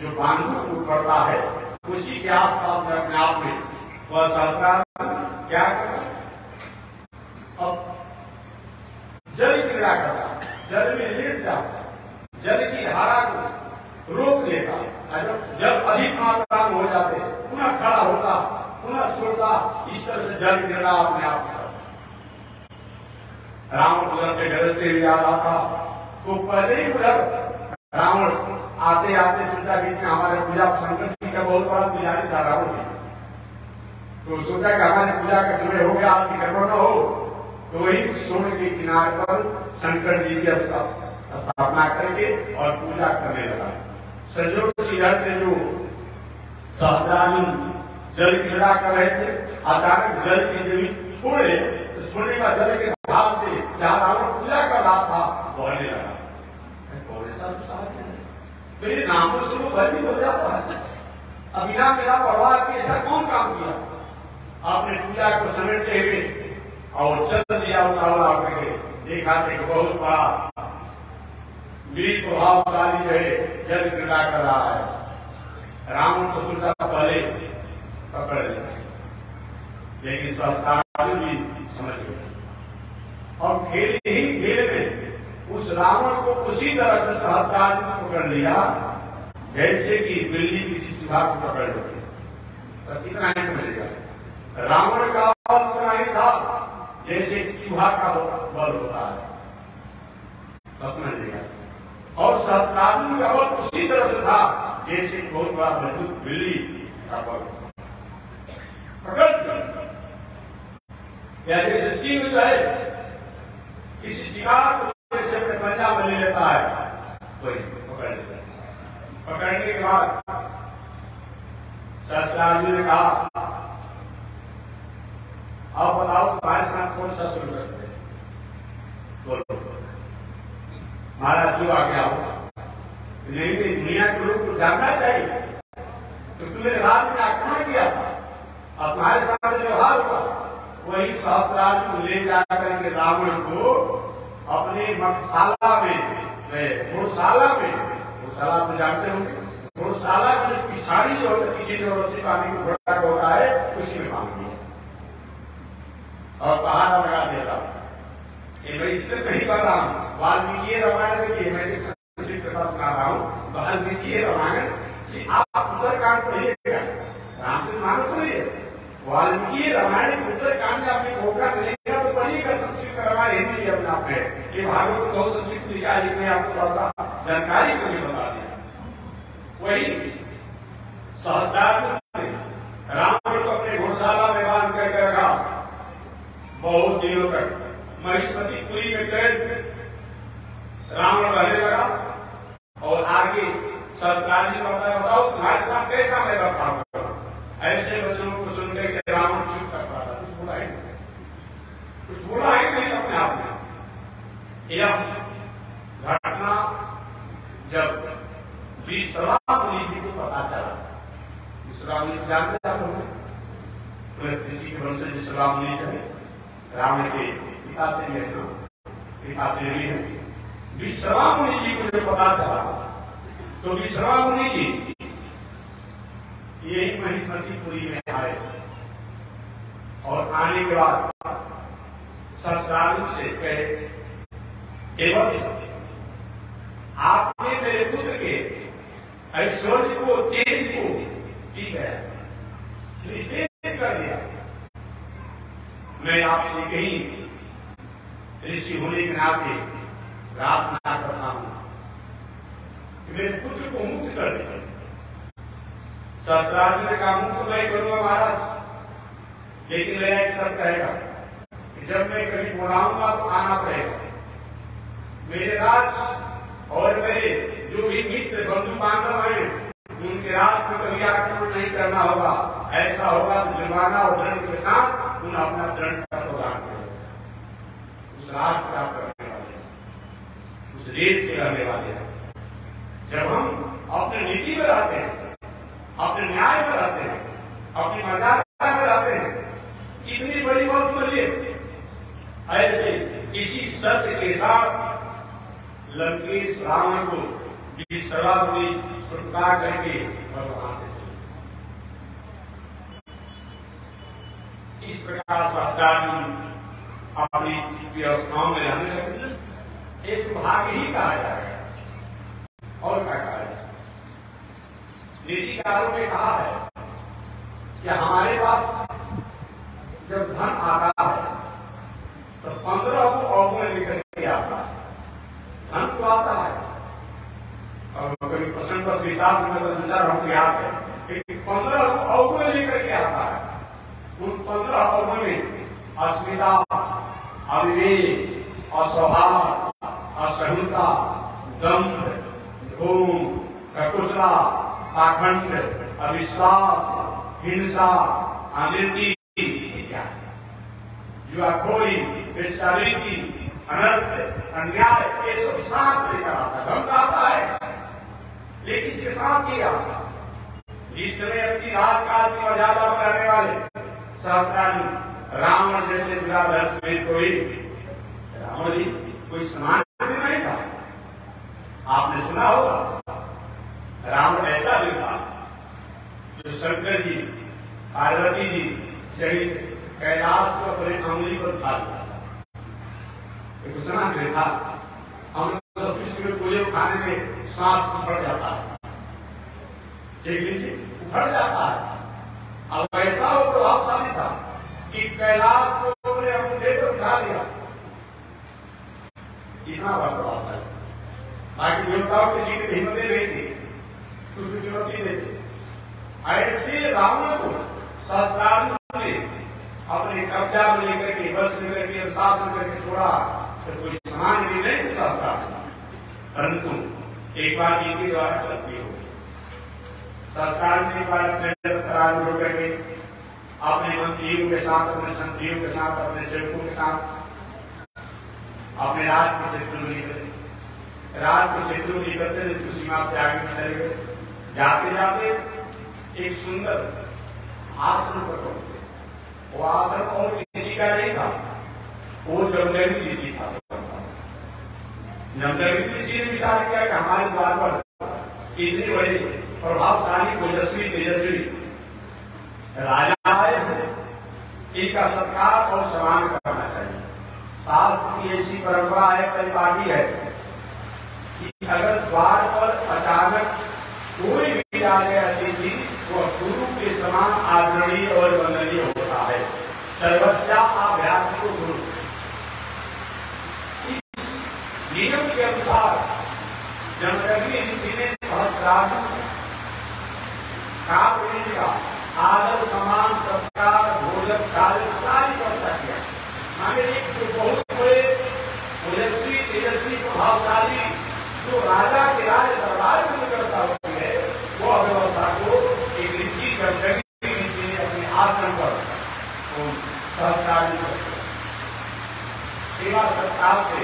जो बांधुपुर पड़ता है, उसी के आसपास में अपने आप में वह सहस्त्रार्जुन क्या करता, अब जल क्रीड़ा करता, जल में लेट जाता, जल की धारा को रोक लेता, जब अधिक मात्रा में हो जाते पुनः खड़ा होता, पुनः छोड़ता, इस तरह से जल क्रीड़ा अपने आप में करता। रावण उधर से डरते हुए आ रहा था, तो पहले ही उधर रावण आते आते सोचा कि हमारे पूजा शंकर जी का बहुत बड़ा पुजारी था रावण जी, तो सोचा कि हमारे पूजा का समय हो गया, आपकी गड़बड़ न हो, तो वही सोने के किनारे पर शंकर जी की स्थापना करके और पूजा करने लगा। संजोग से जो सहस्त्रार्जुन जल की क्रीड़ा कर रहे थे, अचानक जल की जमीन छोड़े तो छोड़ने का जल के भाव से जहां रावण पूजा कर रहा था बढ़ने लगा। मेरे नाम को शुरू भयभीत हो जाता है। अब बिना मेरा परवाह के ऐसा कौन काम किया? आपने पूजा को समेटते हुए और चल दिया उतावला करके, देखा कि बहुत बड़ा वीर प्रभावशाली जो है जल क्रीड़ा कर रहा है। रावण को सुनता पहले पकड़ लिया, लेकिन सहस्त्रार्जुन भी समझ गए और खेल ही खेल में उस रावण को उसी तरह से सहस्त्रार्जुन पकड़ लिया जैसे कि बिल्ली किसी चूहा को पकड़ लेती। बस इतना ही समझेगा, रावण का बल उतना ही था जैसे चूहा का बल होता है, बस समझेगा। और सहस्त्रार्जुन का बल उसी तरह से था जैसे बहुत बड़ा मजबूत बिल्ली का बल पकड़ या जैसे सिंह जो है किसी शिकार को जैसे अपने पंजा में ले लेता है, वही पकड़ लेता है। पकड़ने के बाद सहस्त्रार्जुन ने कहा, आप बताओ तुम्हारे साथ कौन सा शुरू करते हैं? बोलो। महाराज जो आ गया हो, नहीं दुनिया के लोग को जानना चाहिए तो तुमने रात में आक्रमण किया था, अब तुम्हारे साथ व्यवहार हुआ। वही सहस्त्रार्जुन ले जाकर के रावण को अपने मधुशाला में, घोड़शाला तो जानते होंगे, घोड़शाला में जो पिछाड़ी जो होता है, किसी जो रस्सी पानी की घोड़ा होता है, उसी में बांध दिया और पहाड़ा लगा देगा। मैं इसलिए नहीं कर रहा हूं, वाल्मीकि रामायण में मैं संक्षिप्त कथा सुना रहा हूं। वाल्मीकि रामायण कि आप उत्तरकांड पढ़िएगा, रामचरितमानस पढ़िए, वाल्मीकि रामायण के उत्तरकांड में आपने मौका मिलेगा तो पढ़िएगा। संक्षिप्त रामायण हिंदी अपने आप में, ये भागवत बहुत संक्षिप्त लिखा है, जिसमें आपको थोड़ा सा जानकारी को भी बता दिया। वही सहस्त्रार्जुन ने रावण को अपने घोड़शाला में बांध करके रखा बहुत दिनों तक। महिष्मतीपुरी में कैद रावण रहने लगा और आगे सहस्त्रार्जुन कहता है, बताओ तुम्हारे साथ कैसा मैं बर्ताव करूं? ऐसे वचनों को सुनकर के रावण चुप कर पड़ा, कुछ बोला ही नहीं अपने आप में। यह घटना जब विश्रवा मुनि जी को पता चला, विश्रवा मुनि जानते आप लोग, किसी के वंश विश्रवा मुनि जो है रावण के पिता से भी है। विश्रवा मुनि जी को जब पता चला तो विश्रवा मुनि जी यही महिष्मतीपुरी में आए और आने के बाद सहस्त्रार्जुन से कहे, आपने मेरे पुत्र के ऐश्वर्य को, तेज को ठीक है निषेध कर दिया। मैं आपसे कहीं ऋषि होने के नाते प्रार्थना करता हूं कि मेरे पुत्र को मुक्त कर दीजिए। सहस्त्रार्जुन ने कहा, मुक्त मैं करूंगा महाराज, लेकिन मेरा एक शर्त रहेगा कि जब मैं कभी बुलाऊंगा तो आना पड़ेगा। मेरे राज और मेरे जो भी मित्र बंधु बांधव हैं उनके राज में कभी आक्रमण नहीं करना होगा। ऐसा होगा तो जुर्माना और दंड के साथ उन्हें अपना दंड का प्रदान करेगा। उस राष्ट्र का करने वाले, उस देश के रहने वाले हैं। जब हम अपने नीति में रहते हैं, अपने न्याय में रहते हैं, अपनी मर्यादा में रहते हैं, इतनी बड़ी बात समझिए। ऐसे इसी सत्य के साथ लंकेश रावण को विश्रवा मुनि छुटका करके भगवान से इस प्रकार सहस्त्रार्जुन अपनी व्यवस्थाओं में रहने लगे। एक भाग ही कहा जाएगा और क्या कहा जाएगा? नीतिकारों ने कहा है कि हमारे पास जब धन आता है तो 15 को अवगुण लेकर के आता है। धन तो आता है और कभी प्रश्न पर विशाल से मैं विचार हमको याद है कि 15 को अवगुण लेकर के आता है। उन 15 अवगुण में अस्मिता, अविवेक, अस्वभाव, असहिष्णुता, दंभ, धूम, ककुशला, पाखंड, अविश्वास, हिंसा, अनिति, जुआखोरी, बेशर्मी, अनर्थ, अन्याय, ये सब साथ लेकर आता है, धमका आता है, लेकिन इसके साथ ही आता है। जिस समय अपनी राजकाज की मर्यादा बनाने वाले शास्त्राणी रावण जैसे दुराधर समेत कोई रावण जी कोई सामान्य नहीं था। आपने सुना होगा रावण ऐसा भी था जो शंकर जी, पार्वती जी सहित कैलाश को अपने अंगुली पर उठा लिया था। एक सुना था हम तुझे उठाने में सांस उखड़ जाता है, एक दिन उखड़ जाता है। अब ऐसा वो प्रभावशाली था कि कैलाश को अपने अंगूठे पर उठा लिया, इतना बड़ा प्रभावशाली। बाकी देवताओं किसी की हिम्मतें नहीं थी, उसकी चुनौती देते। ऐसे रावण को शास्त्रार्थ ने अपने कब्जा में लेकर के, बस में करके, अनुशासन करके छोड़ा, तो कोई सामान्य भी नहीं था शास्त्रार्थ, परंतु एक बार इनके द्वारा गलती हो गई। शास्त्रार्थ ने एक बार अपने प्रारंभ करके अपने मंत्रियों के साथ, अपने संतरियों के साथ, अपने सेवकों के साथ अपने राज के क्षेत्र में निकले। राज के क्षेत्र में निकलते हुए सीमा से आगे चले गए। जाते जाते एक सुंदर आश्रम पर पहुंचे। वो आश्रम और किसी का नहीं था, वो जमदग्नि ऋषि का आश्रम था। जमदग्नि ऋषि ने विचार किया कि हमारे द्वार पर इतने बड़े प्रभावशाली, ओजस्वी, तेजस्वी राजा आए हैं, इनका सत्कार और सम्मान करना चाहिए। शास्त्र की ऐसी परंपरा है, परिपाटी है कि अगर द्वार पर अचानक कोई भी आ गया अतिथि, वह गुरु के समान आदरणीय और वंदनीय होता है। सर्वस्या अभ्यास को गुरु। इस नियम के अनुसार जमदग्नि ऋषि ने सहस्त्रार्थ का आदर, सम्मान, सत्कार, भोजन, कार्य सारी व्यवस्था किया। माने एक जो बहुत बड़े ओजस्वी, तेजस्वी, प्रभावशाली जो राजा के राज दरबार में निकलता है, वो व्यवस्था को एक ऋषि जमदग्नि ऋषि ने अपने आश्रम पर संस्कार सेवा सत्कार से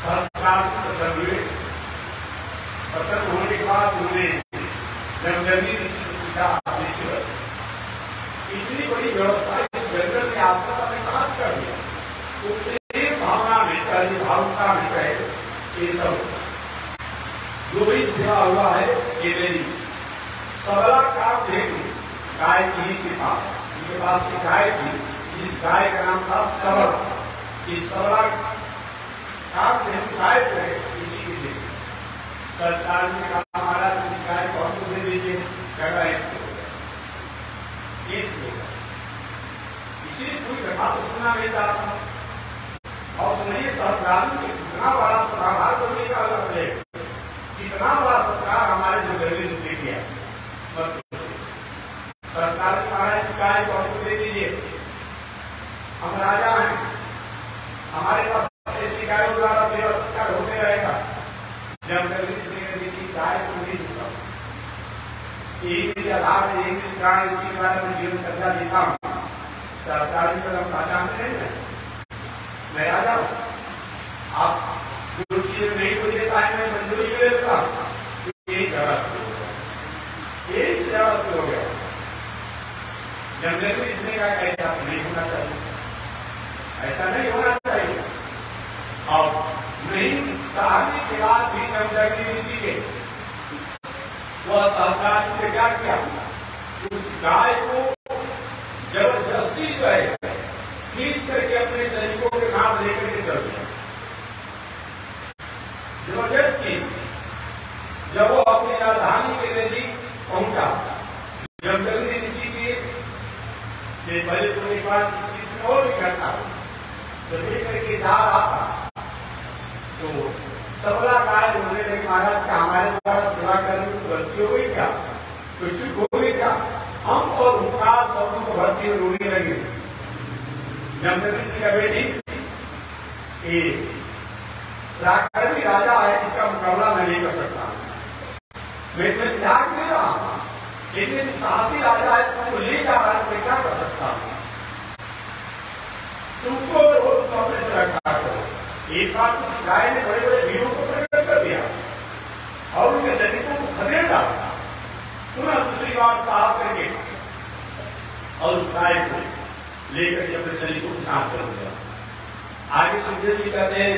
संस्कार प्रसन्न हुए। प्रसन्न होने के बाद उन्होंने जमदग्नि ऋषि से पूछा, ऋषिवर इतनी बड़ी व्यवस्था इस व्यंजन ने आश्रम में कहां से कर दिया? उतनी भावना में कहे, भावुकता में कहे, ये सब जो भी सेवा हुआ है ये मेरी सबला काम हेतु गाय की कृपा। उनके पास एक गाय थी, जिस गाय का नाम था सबल। इस सबला काम हेतु गाय जो है इसी के लिए सरकार ने कहा, महाराज इस गाय को हमको दे दीजिए। इसलिए कोई कथा तो सुना नहीं चाहता। और सुनिए सरकार ने कितना बड़ा सत्कार को नहीं कहा जाता है, कितना बड़ा सत्कार हमारे जो गरीब ने किया। सरकार ने कहा इस गाय को हमको दे दीजिए, हम राजा हैं, हमारे पास ऐसी गायों द्वारा सेवा सत्कार होते रहेगा। जब गाय को नहीं दूंगा, एक आधार एक कारण इसी बारे में जीवन चर्चा देता हूं। सरकारी कदम राजा नहीं है, मैं राजा हूं। आप जो चीज नहीं को देता है मैं मंजूरी ले लेता हूं। एक जरूरत हो गया। जमदग्नि इसने कहा ऐसा नहीं होना चाहिए, ऐसा नहीं होना चाहिए। और नहीं चाहने के बाद भी जमदग्नि ऋषि के वह सरकार ने क्या किया, उस गाय को जबरदस्ती जो है खींच करके अपने सैनिकों के साथ लेकर के चल दिया। जबरदस्ती जब वो अपनी राजधानी के नजदीक पहुंचा, जमदग्नि ऋषि के बड़े होने के बाद इसकी और भी घटना जब लेकर के जा रहा था, तो सबला गाय बोलने लगे, महाराज का हमारे द्वारा सेवा करने की गलती हो गई क्या, कुछ हो गई क्या? हम और उनका सब को भर्ती में रोने लगे। जमदग्नि ऋषि का बेटी पराक्रमी राजा है, जिसका मुकाबला मैं नहीं कर सकता। मैं त्याग नहीं रहा, लेकिन साहस दासी राजा है, तुमको ले जा रहा है, मैं क्या कर सकता हूं? तुमको तुम अपने से रक्षा करो। एक बार कुछ गाय ने बड़े बड़े वीरों को प्रकट कर दिया और उनके सैनिकों को खदेड़ डाला। पुनः दूसरी बार साहस करके और उस गाय को लेकर के अपने सैनिकों के साथ चल गया। आगे सुखदेव जी कहते हैं,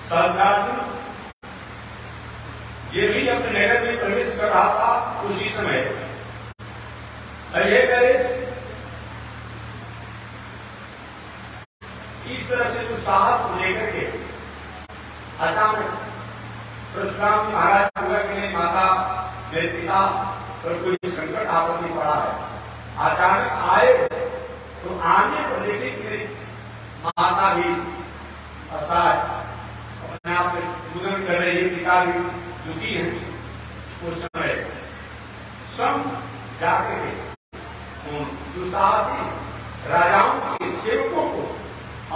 सहस्त्रार्जुन ये भी अपने नगर में प्रवेश कर रहा था उसी समय ये नरेश इस तरह से कुछ साहस लेकर के अचानक परशुराम महाराज हुआ कि नहीं माता मेरे पिता पर कोई संकट आपत्ति पड़ा है। अचानक आए तो आने पर देखे कि मेरी माता भी असहाय अपने आप में मुदन कर रही है, पिता भी दुखी है। उस समय सम जाकर के दुस्साहसी राजाओं के सेवकों को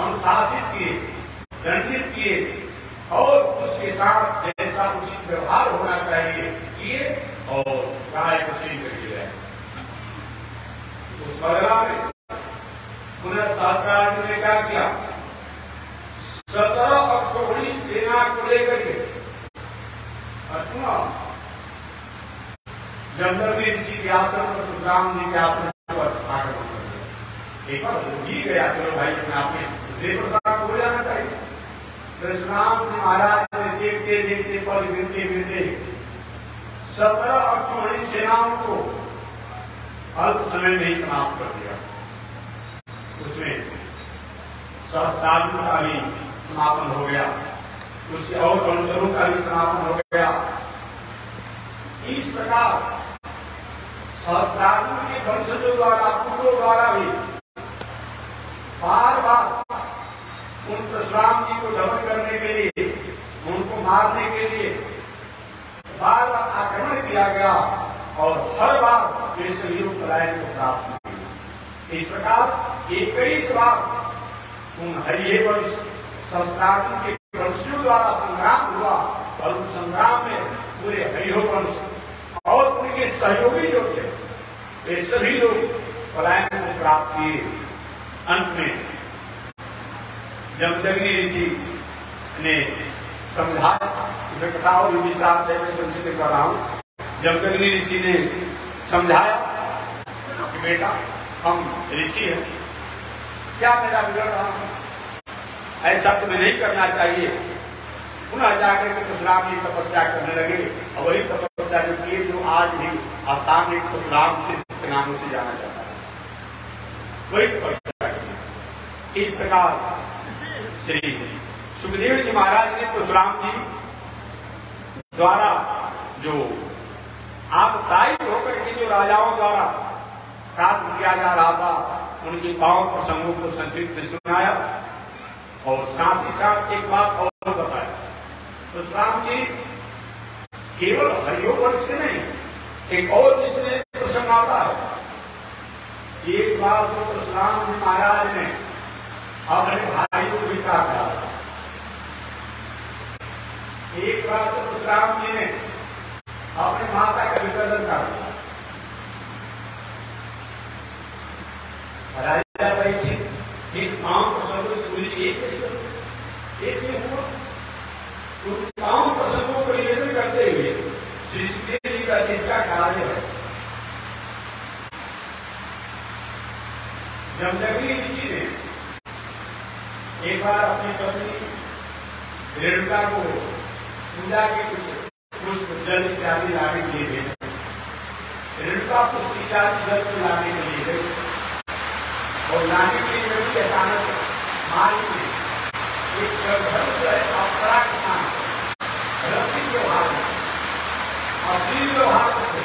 अनुशासित किए, दंडित किए और उसके साथ जैसा उचित व्यवहार होना चाहिए किए और गाय को छीन करके गए। उस बदला में पुनः सहस्त्रार्जुन ने क्या किया? 17 अक्षौहिणी सेना को लेकर के जमदग्नि ऋषि के आश्रम पर परशुराम जी के आश्रम पर आक्रमण कर दिया। एक बार ही गया, चलो भाई अपने आप में देव प्रसाद हो जाना चाहिए। परशुराम जी महाराज ने देखते देखते पल गिरते गिरते 17 अक्षौहिणी सेनाओं को अल्प समय में ही समाप्त कर दिया। उसमें सहस्त्रार्जुन का भी समापन हो गया, उसके और अनुचरों का भी समापन हो गया। इस प्रकार सहस्त्रार्जुन के वंशजों द्वारा, पुत्रों द्वारा भी बार बार उन परशुराम जी को दमन करने के लिए, उनको मारने के लिए बार बार आक्रमण किया गया और हर बार वे सभी लोग पलायन को प्राप्त हुए। इस प्रकार 21 बार उन हरिये वंश सहस्त्रार्जुन के वंशियों द्वारा संग्राम हुआ और उस संग्राम में पूरे हरियो वंश और उनके सहयोगी जो थे वे सभी लोग पलायन को प्राप्त किए। अंत में जमदग्नि ऋषि ने समझाया, इसे कथा और विस्तार से मैं संक्षिप्त कर रहा हूं। जमदग्नि ऋषि ने समझाया कि बेटा हम ऋषि हैं, क्या मेरा बिगड़ रहा हूं, ऐसा तुम्हें नहीं करना चाहिए। पुनः जाकर के परशुराम जी तपस्या करने लगे और वही तपस्या जो किए जो आज भी आसाम में परशुराम के नामों से जाना जाता है, वही तपस्या की। इस प्रकार श्री सुखदेव जी महाराज ने परशुराम जी द्वारा जो आपदायी होकर के जो राजाओं द्वारा प्राप्त किया जा रहा था उनके पावन प्रसंगों को संक्षिप्त में सुनाया और साथ ही साथ एक बात और बताया। परशुराम जी केवल हरियो वंश के नहीं, एक और जिसमें प्रसंग आता है। एक बार तो परशुराम जी महाराज ने अपने भाई को भी काटा। एक बार तो परशुराम जी ने अपने माता का विसर्जन काटा। राजा परीक्षित एक काम प्रसंगों से पूरी एक में हुआ। उन काम प्रसंगों को निवेदन करते हुए श्री सुखदेव जी का इसका कार्य है। जमदग्नि ऋषि ने एक बार अपनी पत्नी रेणुका को पूजा के कुछ पुष्प जल इत्यादि लाने के लिए भेजा। रेणुका पुष्प इत्यादि जल को लाने के लिए गई और लाने के लिए अचानक मार्ग में एक अप्सरा के साथ रसिक व्यवहार अश्लील व्यवहार करते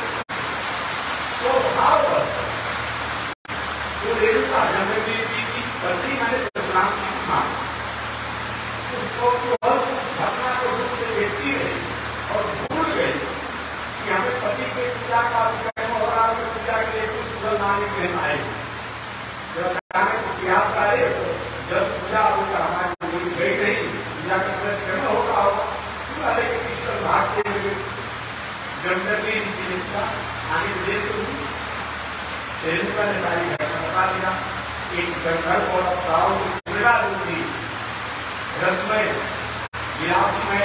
स्वभाव तो रेणुका जमदग्नि ऋषि की पत्नी मैंने परशुराम की मां उसको घटना को रूप से देखती रही और भूल गई कि हमें पति के पूजा का हो रहा है, पूजा के लिए कुछ फल लाने के लिए आए। जब अचानक कुछ याद आए तो जब पूजा होगा हमारी गई नहीं, पूजा का समय करना होगा पूरा लेकर कृष्ण भागते हुए जमदग्नि ऋषि ने आगे देख रेणुका ने सारी घटना बता दिया। एक घर और अवतारों की क्रीड़ा रूपी रसमय, विलासमय,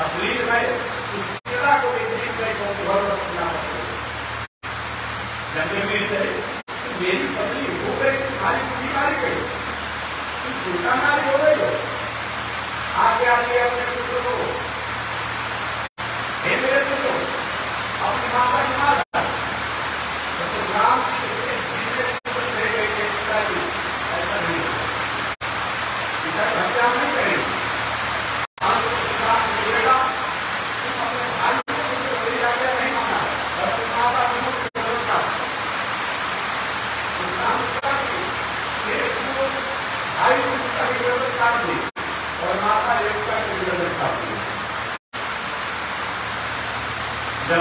अश्लीलमय उस क्रीड़ा को देखने को बहुत रसना मेरी पत्नी हो गई, तुम्हारी पूरी मारी गई, तुम झूठा नारी हो गई हो। आगे आगे अपने पुत्र को, हे मेरे पुत्र, अपनी माता की माता तो राम की ऐसा नहीं, पिता की हत्या नहीं करेगी। अपने भाई को बड़ी आज्ञा नहीं माना और अपनी माता को भाई का व्यवस्था दी और माता रेणुका की व्यवस्था दी। जब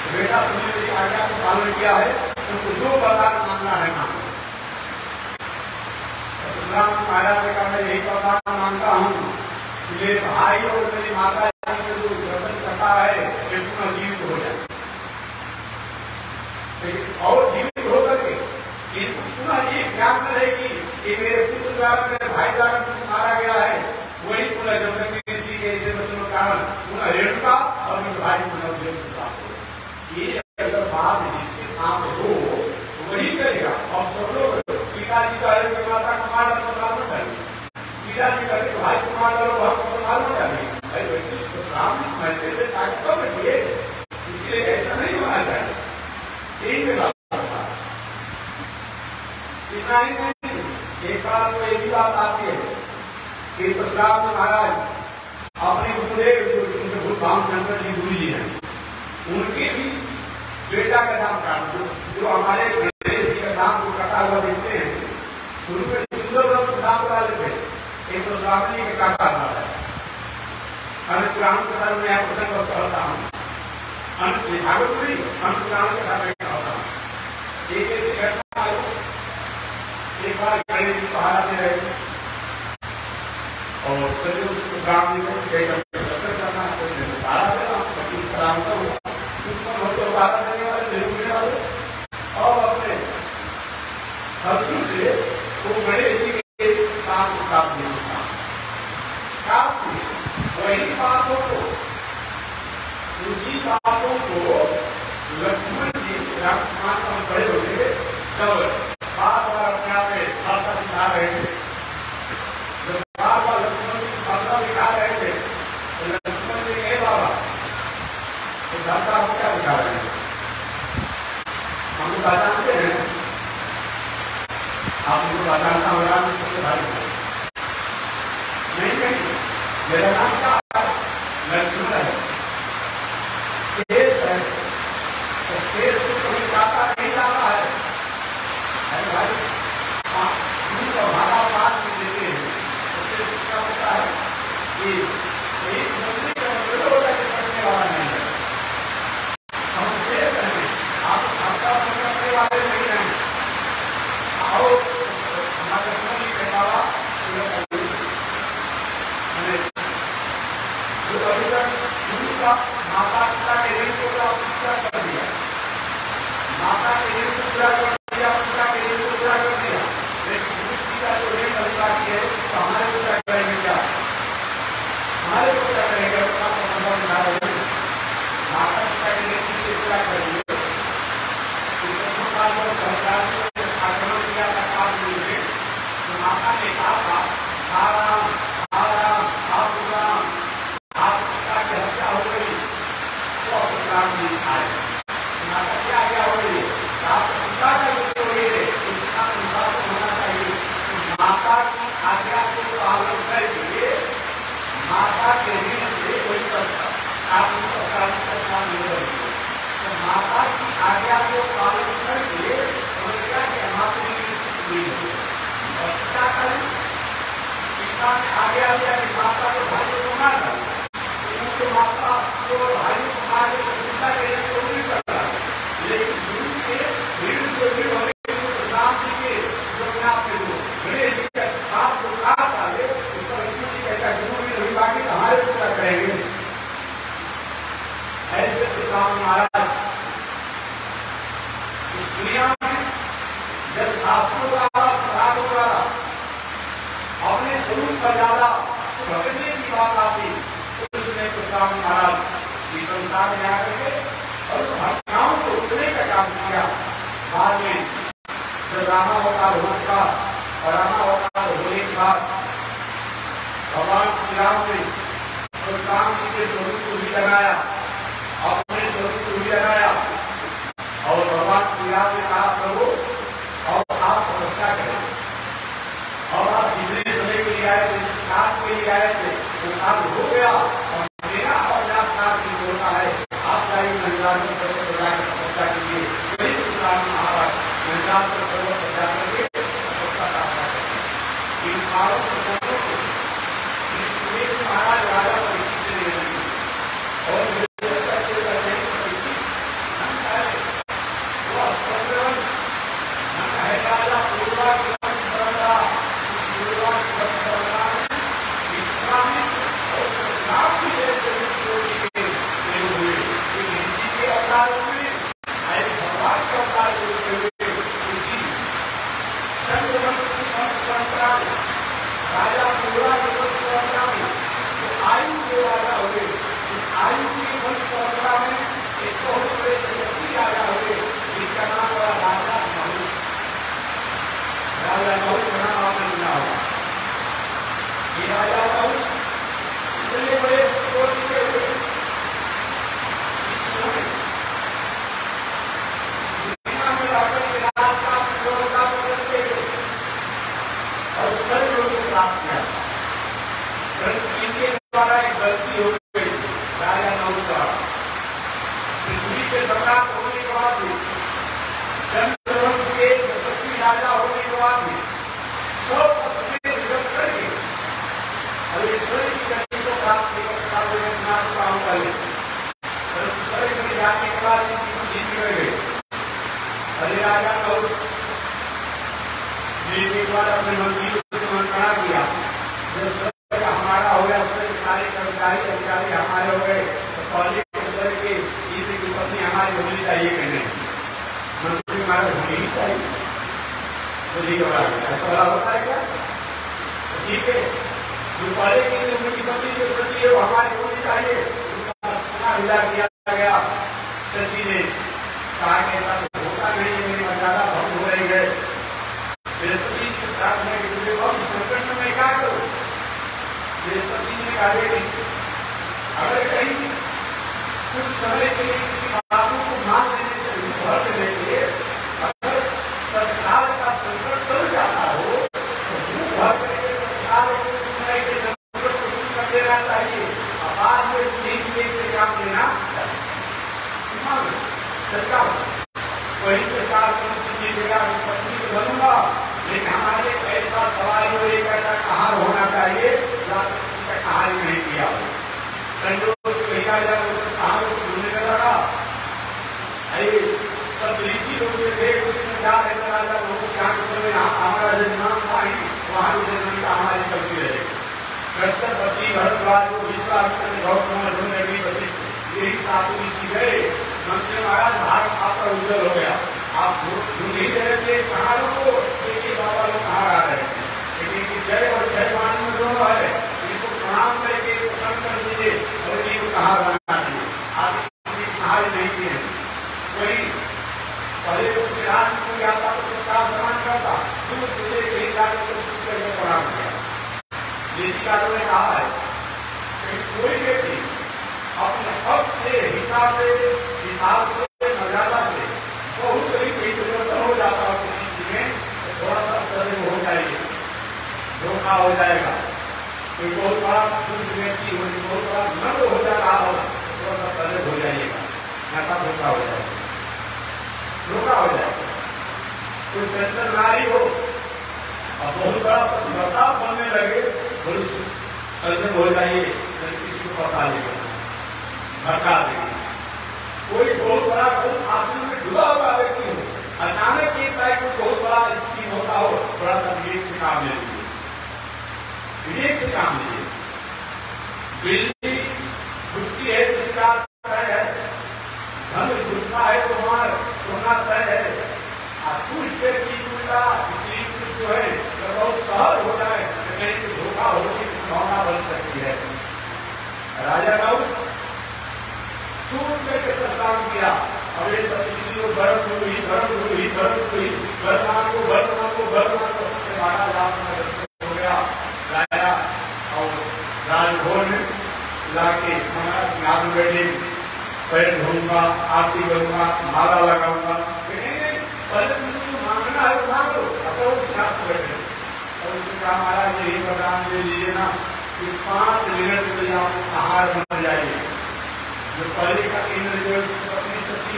बेटा तुमने मेरी आज्ञा को पालन किया है, तुमको जो वरदान मांगना है मांगो। महाराज ने कहा मैं यही वरदान मांगता हूँ कि मेरे भाई और मेरी माता जी को जो दर्शन करता है वे पुनः जीवित हो जाए, और जीवित होकर के पुनः ये ज्ञान रहेगी कि मेरे पुत्र द्वारा, मेरे भाई द्वारा मारा गया है, वही पुनः जब किसी के ऐसे बच्चों के कारण पुनः रेणुका और मेरे भाई पुनः जीवित प्राप्त हो। ये अगर बात जिसके साथ हो तो वही करेगा। और सब लोग पिताजी का माता को मार डालो तो मालूम डालेंगे, पिताजी का भाई को मार डालो हमको मालूम डालेंगे। भाई वैसे तो राम समझते थे ताकि कब रखिए, इसलिए ऐसा नहीं होना चाहिए। इतना ही नहीं, एक बार तो एक ही बात आती है कि परशुराम महाराज अपने गुरुदेव रामचंद्र जी गुरु जी हैं, उनके भी बेटा का नाम काट जो हमारे गणेश जी का नाम को कटा हुआ देखते हैं, शुरू में सुंदर नाम बता लेते हैं, एक तो स्वामी का काटा हुआ है। अनुग्राम के साथ मैं प्रसंग को सहता हूँ, भागवतपुरी अनुग्राम के साथ मैं होता हूँ। एक ऐसी घटना एक बार गणेश जी पहाड़ा दे रहे थे और सभी उसको ग्राम जी को करना पहाड़ा देना करामता हुआ पहाड़ा देने वाले देने वाले और अपने हर्षों से वो गणेश जी के काम को काट दिया। वही बातों को, उसी बातों को लक्ष्मण जी रामकुमार का बड़े होते जब बार बार अपने आप में भाषा दिखा रहे थे, जब बार बार लक्ष्मण जी भाषा दिखा रहे थे तो लक्ष्मण जी कहे बाबा तो भाषा आप क्या दिखा रहे हैं, हमको बताते हैं, आपको बताना होगा नहीं, मेरा नाम क्या लक्ष्मण है, शेष है, तो शेष को कभी जाता नहीं जाता है भाई, हमारा बात भी देते हैं, उससे क्या होता है कि एक मंदिर का मतलब होता है पढ़ने वाला नहीं है, हम शेष हैं, आप आपका करने वाले नहीं हैं, आओ हमारे मोदी के बाबा जो अभी तक उनका माता पिता के ऋण को पूरा कर दिया, माता के ऋण को पूरा कर दिया, पिता के ऋण को पूरा कर दिया, लेकिन पिता जो ऋण अधिकार है तो हमारे को क्या करेंगे, क्या हमारे को क्या करेंगे, उसका संबंध बना रहे माता पिता के ऋण से पूरा करेंगे। सरकार ने आक्रमण किया था काल में, तो माता ने कहा था आराम आराम आराम, आप पिता की हत्या हो गई तो अपराध नहीं आए, माता क्या आज्ञा हो गई, आप पिता का जो हो गई उसका अनुसार होना चाहिए। माता की आज्ञा को पालन करके माता के ऋण से कोई सकता आप सरकार करना नहीं करेंगे, तो माता की आज्ञा को पालन करके क्या हमारे और पिता का पिता ने आज्ञा दिया कि माता को भाई को मार डालो, उनके माता को भाई को मार के पिता के ऋण को नहीं करता, लेकिन गुरु के ऋण को भी राम जी के जो आप गणेश जी का आप को काट डाले उस पर लक्ष्मण जी कहता गुरु भी नहीं बाकी हमारे को क्या करेंगे। ऐसे राम महाराज जाकर तपस्या कीजिए। वही परशुराम महाराज महिषासुर पर्वत पर जाकर के तपस्या करते हैं। इन चारों प्रसंगों को सुमेर महाराज राजा परीक्षित से ले लेंगे और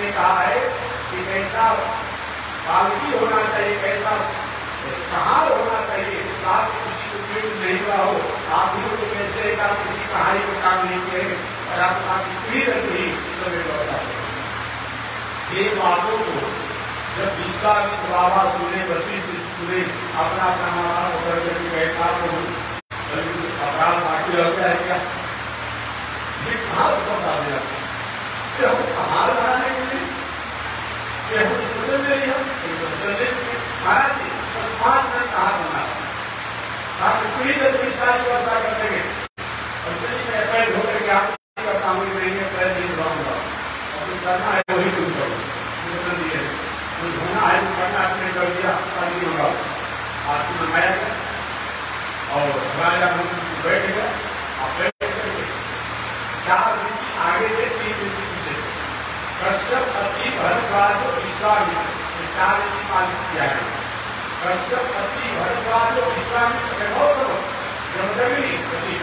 ने कहा है कि कैसा पालकी होना चाहिए, कैसा कहार होना चाहिए, आप किसी को पीड़ नहीं हुआ हो, आप ही को कैसे का किसी कहानी को काम नहीं किए और आपकी पीड़ नहीं ये बातों को जब विस्तारित बाबा सुने, वशिष्ठ सुने, अपना अपना माता होकर के बैठा तो अपराध बाकी रह गया है क्या? ये कहाँ से बता दिया कि हम कहां बनाने के लिए कि हम सोचे में ही हम महाराज जी 5 मिनट कहा बना आप पूरी तस्वीर सारी व्यवस्था कर देंगे और मैं अप्रैल होकर के आप करता हूँ नहीं अप्रैल दिन रहूंगा और कुछ करना है वही कुछ करो, दिए कुछ होना है तो करना आपने कर दिया, नहीं होगा आपको मंगाया गया और राजा बैठ गया। आप बैठ करके 4 ऋषि आगे से 3 ऋषि पीछे, कश्यप, अत्रि, भरद्वाज और विश्वामित्र, 4 ऋषि पालित किया है। कश्यप, अत्रि, भरद्वाज और विश्वामित्र गौतम जमदग्नि ऋषि,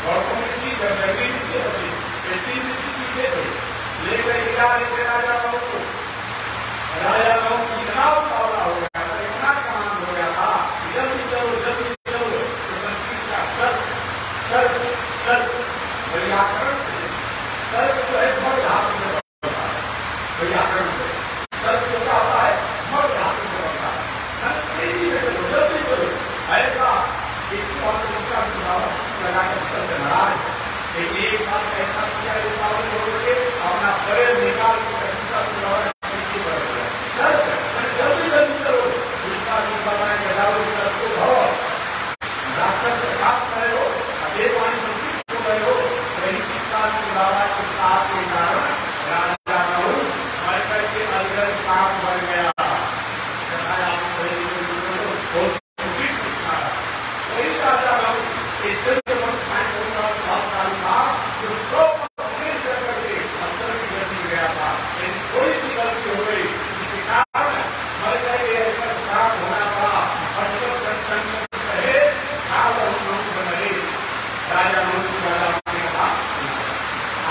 गौतम ऋषि जमदग्नि ऋषि ऋषि, 3 ऋषि पीछे थे। लेकर गिरा लेते राजा को, राजा को इतना उतावला हो गया था, इतना कमांड हो गया था, जल्दी चलो जल्दी चलो, तो संस्कृत का सर्प सर्प व्याकरण से सर्प जो है मर धातु से बनता है, व्याकरण से सर्प जो आता है मर धातु से बनता है। जल्दी चलो ऐसा एक और दूसरा लगाकर चलते नाराज एक बात ऐसा किया अपना शरीर निकाल के जल्दी जल्दी करो डॉक्टर से बात करे हो, पानी संस्कृत हो गए हो, वही के साथ के कारण राजा मर करके अलगर साफ बन गया। वही राजा थोड़ी सी गलती हो गई, जिसके कारण मर गए साफ होना पड़ा और जब सत्संग रहे बने राजा ने कहा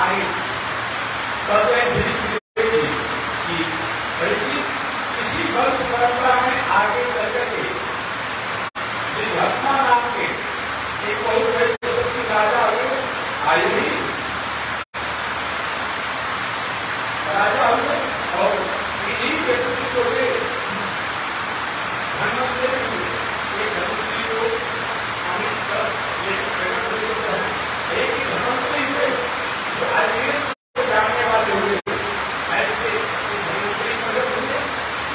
आगे इसी वंश परंपरा में आगे चल करके भक्मा नाम के एक बहुत बड़े राजा हुए, आए भी राजा हुए और इन्हीं व्यक्ति को धनवंतरी एक धनवंतरी को एक ही धनवंतरी से जो आयुर्वेद को जानने वाले हुए, ऐसे धनवंतरी प्रकट हुए।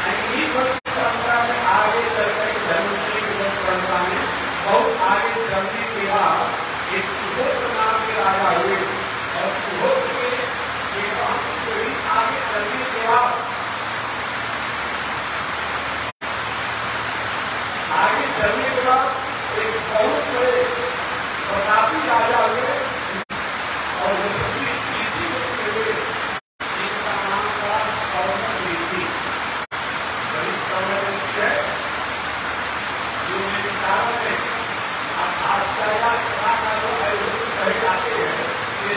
इन्हीं परंपरा में आगे चलकर धनवंतरी की परंपरा में बहुत आगे चलने के बाद एक सुहोत्र नाम के राजा हुए और सुहोत्र के आगे चलने के बाद एक बहुत बड़े प्रतापी राजा हुए और इसी हुए जिनका नाम था सौम्यवृत्ति। है जो मेरे साथ में आज का जो कहे जाते हैं ये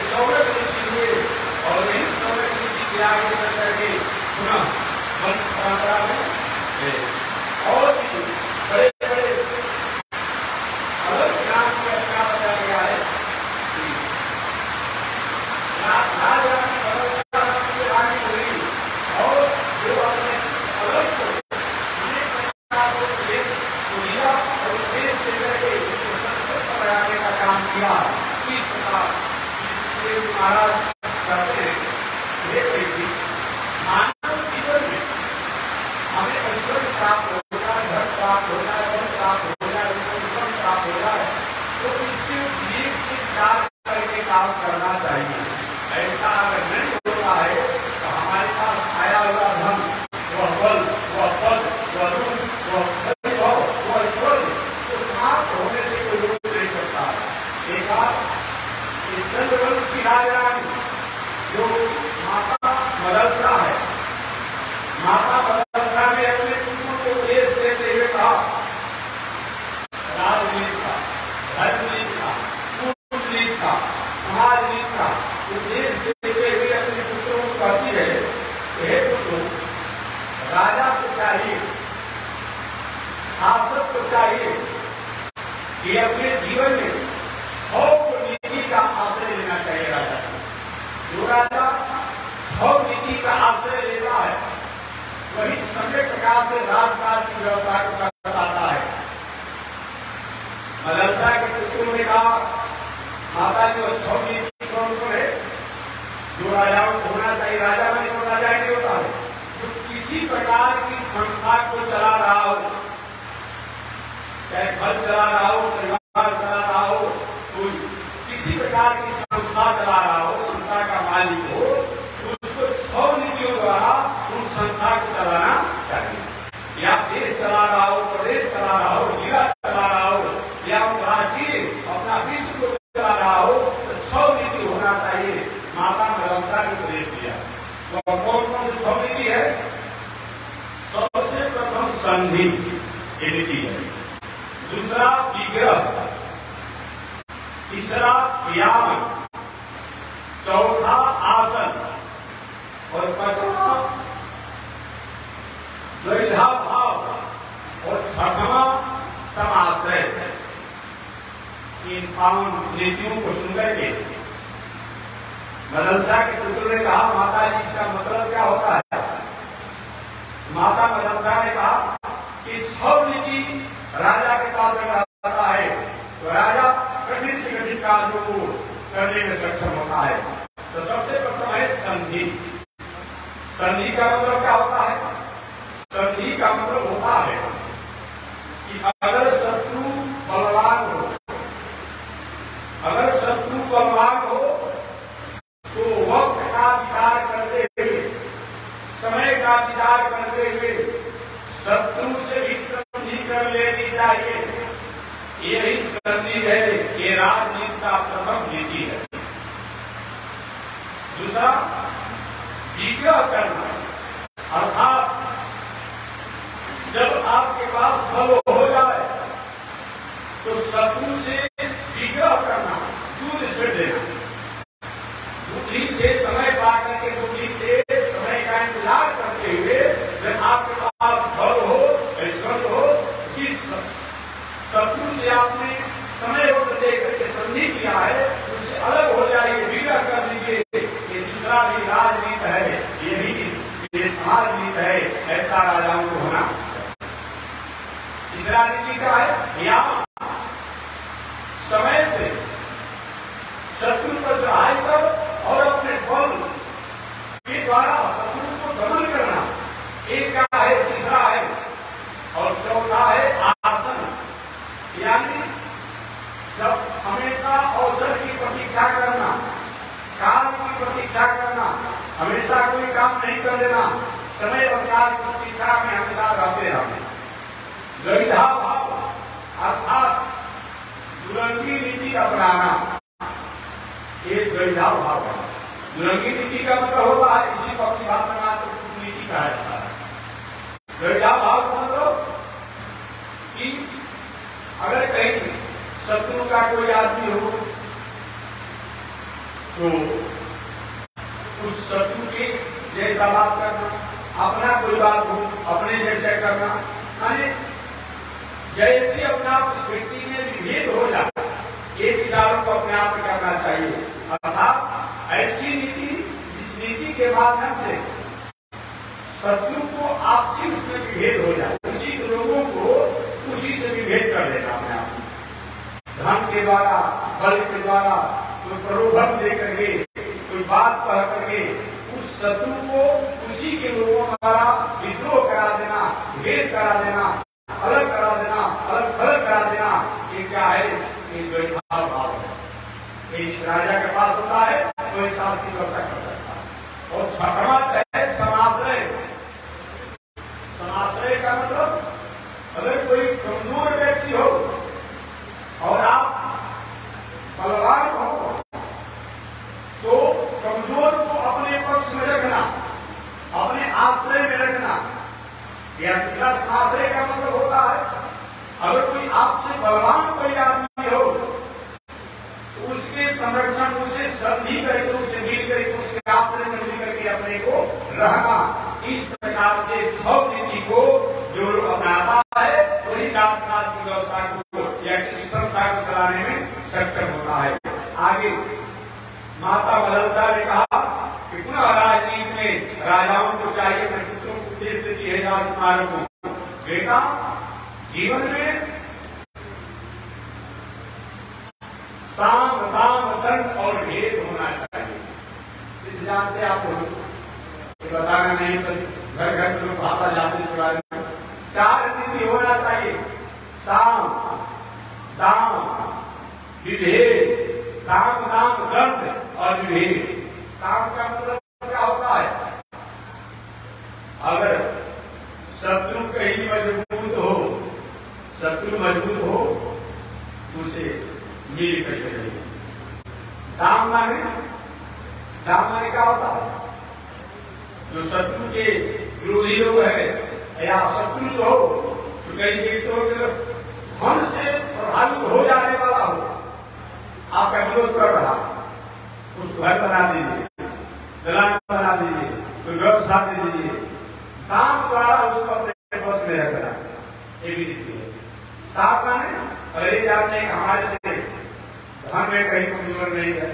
सौम्यवृत्ति हुए और यही सौम्यवृत्ति के आगे करके पुनः वंश परंपरा में और भी बड़े बड़े अलग ज्ञान में क्या बताया गया है कि राजा की रानी हुई और जो अपने अलग को देश को लिया और देश से करके संस्कृत पर लगाने का काम किया। इस प्रकार महाराज कहते हैं मानव जीवन में हमें ऐश्वर्य प्राप्त होता है, धन प्राप्त होता है, धन प्राप्त हो जाए, प्राप्त हो जाए तो इसके लिए 4 तरह के काम करना चाहिए। ऐसा अगर नहीं होता है तो हमारे पास आया हुआ धन, वह बल, वह पद, वह रूप, वह वैभव, वह ऐश्वर्य तो समाप्त होने से कोई रोक नहीं सकता। एक बात चंद्रवंश की राजरानी जो माता मदरसा है, माता मदरसा ने अपने पुत्रों को उपदेश देते हुए कहा राजनीति का, धर्मनीति का, कुलनीति का, समाज जो राजा छौ नीति का आश्रय लेता है वही सम्यक प्रकार से राजकाज की व्यवस्था को करता है। मदरसा के पुत्रों ने कहा माता जी वो छौ नीति कौन कौन है जो राजाओं को होना चाहिए। राजा बने तो राजा नहीं होता है, जो किसी प्रकार की संस्था को चला रहा हो, चाहे घर चला रहा हो, परिवार चला रहा हो, कोई किसी प्रकार की संस्था चला रहा हो, संस्था का मालिक हो, तो उसको छौ नीतियों द्वारा उन संस्था को चलाना चाहिए। या देश चला रहा हो, प्रदेश चला रहा हो, जिला चला रहा हो, या राष्ट्रीय अपना विश्व को चला रहा हो, तो छौ नीति होना चाहिए। माता मदरसा ने उपदेश दिया। तो कौन कौन सी छौ नीति है? सबसे प्रथम संधि ये नीति है, दूसरा विग्रह, तीसरा व्यायाम, चौथा आसन और पांचवा द्वैधा भाव और छठवां समाश्रय। इन 5 नीतियों को सुनकर के मदरसा के पुत्र ने कहा माता जी इसका मतलब क्या होता है? माता मदरसा ने कहा कि 6 नीति राजा के पास अगर आता है तो राजा कठिन से कठिन कार्यों को करने में सक्षम होता है। तो सबसे प्रथम है संधि। संधि का मतलब क्या होता है? संधि का मतलब होता है कि अगर शत्रु बलवान हो, अगर शत्रु बलवान हो तो वक्त का विचार करते हुए, समय का विचार करते हुए शत्रु से भी संधि कर लेनी चाहिए। यही संधि है, ये राजनीति का प्रथम नीति है। दूसरा विग्रह करना, अर्थात जब आपके पास बल हो जाए तो शत्रु से विग्रह करना, युद्ध छेड़ देना, बुद्धि से समय पा करके बुद्धि से समय का इंतजार करते हुए जब आपके पास बल हो, ऐश्वर्य हो, जिस शत्रु से आपने समय वक्त देकर के संधि किया है उससे अलग हो जाइए, विग्रह कर लीजिए। ये दूसरा भी राजनीति है, यही समाज नीति है, ऐसा राजाओं को होना। तीसरा नीति क्या है? या समय से शत्रु पर चढ़ाई कर और अपने बल के द्वारा शत्रु को दमन करना, एक क्या है? तीसरा है। और चौथा है आसन, यानी जब हमेशा अवसर की प्रतीक्षा करना, काल की प्रतीक्षा करना, हमेशा कोई काम नहीं कर देना, समय और काल की प्रतीक्षा में हमेशा रहते रहना। द्वैधा भाव अर्थात दुरंगी नीति अपनाना, ये द्वैधा भाव है। दुरंगी नीति का मतलब होता है, इसी को अपनी भाषा में तो कूटनीति कहा जाता है। द्वैधा भाव का मतलब कि अगर कहीं शत्रु का कोई आदमी हो तो उस शत्रु के जैसा बात करना, अपना कोई बात हो अपने जैसे करना, यानी जैसे अपना उस व्यक्ति में विभेद हो जाए ये विचारों को अपने आप में करना चाहिए। अर्थात ऐसी नीति जिस नीति के माध्यम से शत्रु को आपसी उसमें विभेद हो जाए, उसी लोगों को उसी से विभेद कर देना अपने आप में, धन के द्वारा, बल के द्वारा, कोई प्रलोभन देकर के, कोई बात कह करके उस शत्रु को उसी के लोगों द्वारा विद्रोह करा देना, भेद करा देना, अलग करा देना, अलग अलग करा देना। ये क्या है? ये द्वैधा भाव है। ये इस राजा के पास होता है तो इस शासकी व्यवस्था कर सकता है। और छठवां है समाश्रय। समाश्रय का मतलब अगर कोई कमजोर व्यक्ति हो और आप बलवान हो तो कमजोर को अपने पक्ष में रखना, अपने आश्रय में रखना। या दूसरा समाश्रय का मतलब होता है अगर कोई आपसे बलवान कोई आदमी हो तो उसके संरक्षण, उससे संधि करके, उससे मिल करके, उसके आश्रय में मिल करके अपने को रहना। इस प्रकार से छौ नीति को जो अपनाता है वही राजकाज की व्यवस्था को या किसी संस्था को चलाने में सक्षम होता है। आगे माता मदरसा ने कहा कि पुनः राजनीति में राजाओं को चाहिए पुत्रों को उपदेश देती है राजकुमारों को, बेटा जीवन में साम दाम दंड और भेद होना चाहिए। जानते आप बताना नहीं, घर घर से लोग भाषा जानते इस बारे में। 4 नीति होना चाहिए, साम दाम विभेद, साम दाम दंड और विभेद। साम का मतलब क्या होता है? अगर शत्रु कहीं मजबूत हो, शत्रु मजबूत हो तो उसे मिल करके रहिए। दाम माने क्या होता है? जो शत्रु के विरोधी लोग है या शत्रु जो हो तो कहीं तो धन से प्रभावित हो जाने वाला हो, आपका विरोध कर रहा, उसको घर बना दीजिए, दलान बना दीजिए, कोई व्यवस्था दे दीजिए, दाम द्वारा उसको अपने बस में रखना, ये भी नीति है। साफ माने पहले जानते हैं हमारे से धन में कहीं कमजोर नहीं है,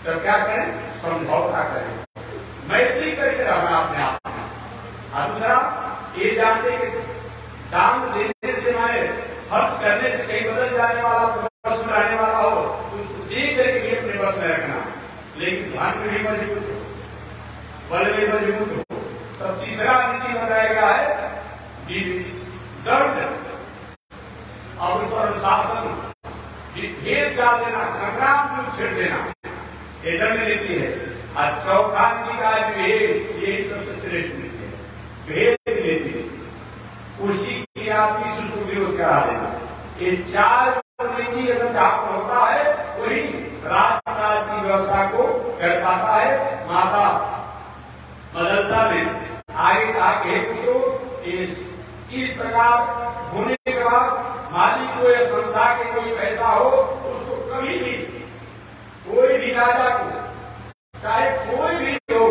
तो क्या करें? समझौता करें, मैत्री करके रहना अपने आप में। और दूसरा ये जानते कि दान देने से माने खर्च करने से कहीं बदल जाने वाला, बस में रहने वाला हो तो उसको दे करके अपने बस में रखना, लेकिन ध्यान में भी मजबूत हो, बल में मजबूत हो। तब तीसरा नीति बताया गया है दंड और उस पर अनुशासन, भेद डाल देना, संग्राम में छेड़ देना, ये दंड नीति है। और चौथा नीति का भेद, यही सबसे श्रेष्ठ नीति है, भेद नीति। उसी की आपकी सुविरोध करा देना। ये 4 नीति अगर जहां पर होता है वही राज की व्यवस्था को कर पाता है। माता मदरसा में आगे आगे तो इस प्रकार होने के बाद मालिक को या संस्था के कोई पैसा हो तो उसको कभी भी कोई भी राजा को चाहे कोई भी हो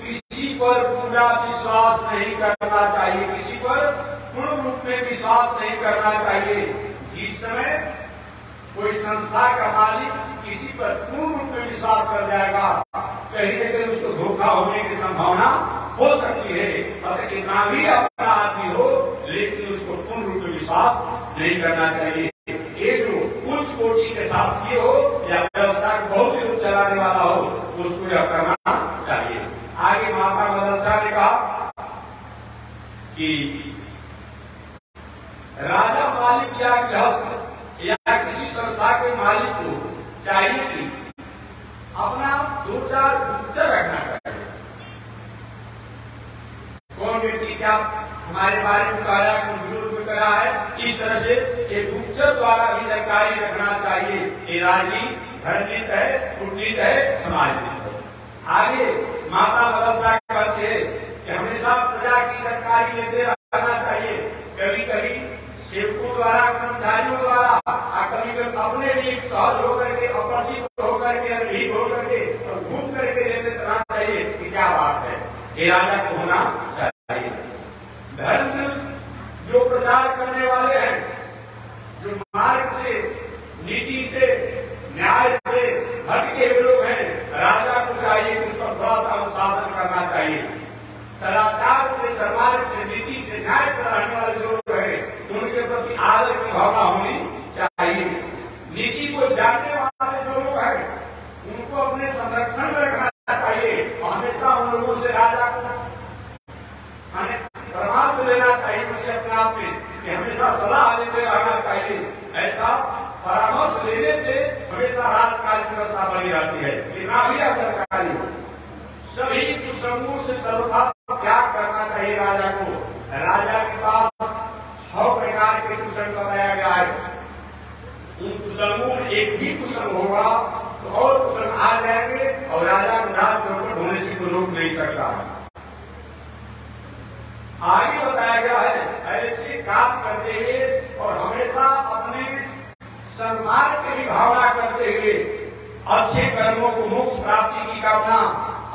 किसी पर पूरा विश्वास नहीं करना चाहिए, किसी पर पूर्ण रूप में विश्वास नहीं करना चाहिए। जिस समय कोई संस्था का मालिक किसी पर पूर्ण रूप में विश्वास कर जाएगा, कहीं न कहीं उसको धोखा होने की संभावना हो सकती है। और कितना भी अपना आदमी हो लेकिन उसको पूर्ण रूप में विश्वास नहीं करना चाहिए। ये जो उच्च कोटि के शासकीय हो या व्यवस्था को बहुत ही चलाने वाला हो उसको यह करना चाहिए। आगे माता मदरसा ने कहा कि राजा मालिक या गृहस्थ या किसी संस्था के मालिक को चाहिए कि अपना 2-4 गुप्तचर रखना चाहिए। कौन व्यक्ति क्या हमारे बारे में कह रहा है, कौन विरोध में करा है, इस तरह से एक गुप्तचर द्वारा भी जानकारी रखना चाहिए। ये राजनीति धर्मनीति है, कूटनीति है, समाजनीति है। आगे माता मदरसा कहते हैं कि हमेशा प्रजा की जानकारी लेते रहना चाहिए। कभी कभी सेवकों द्वारा, कर्मचारियों द्वारा, कभी कभी अपने भी सहज होकर के, अपरिचित होकर के, अनभिज्ञ होकर के और घूम करके लेते रहना चाहिए कि क्या बात है। ये राजा को होना चाहिए। धर्म जो प्रचार करने वाले हैं, जो मार्ग से, नीति से, न्याय से भटके हुए लोग हैं, राजा को चाहिए कि उस पर थोड़ा सा अनुशासन करना चाहिए। सदाचार से, समाज से, नीति से, न्याय से रहने वाले जो लोग हैं उनके प्रति आदर की भावना होनी चाहिए। नीति को जानने वाले जो लोग हैं उनको अपने संरक्षण में रखना चाहिए और हमेशा उन लोगों से राजा को परामर्श लेना चाहिए, उनसे अपने आप में कि हमेशा सलाह लेते रहना चाहिए। ऐसा परामर्श लेने से हमेशा राजकाज की व्यवस्था बनी रहती है। कितना भी अवसरकारी हो, सभी कुसंगों से सर्वथा त्याग करना चाहिए राजा को। राजा के पास 6 प्रकार के कुसंग बताया गया है। उन कुसंगों में एक भी कुसंग होगा तो और कुसंग आ जाएंगे और राजा को राज चौपट होने से कोई रोक नहीं सकता। आगे बताया गया है ऐसे काम करते हुए और हमेशा अपने सम्मान की भी भावना करते हुए अच्छे कर्मों को, मोक्ष प्राप्ति की कामना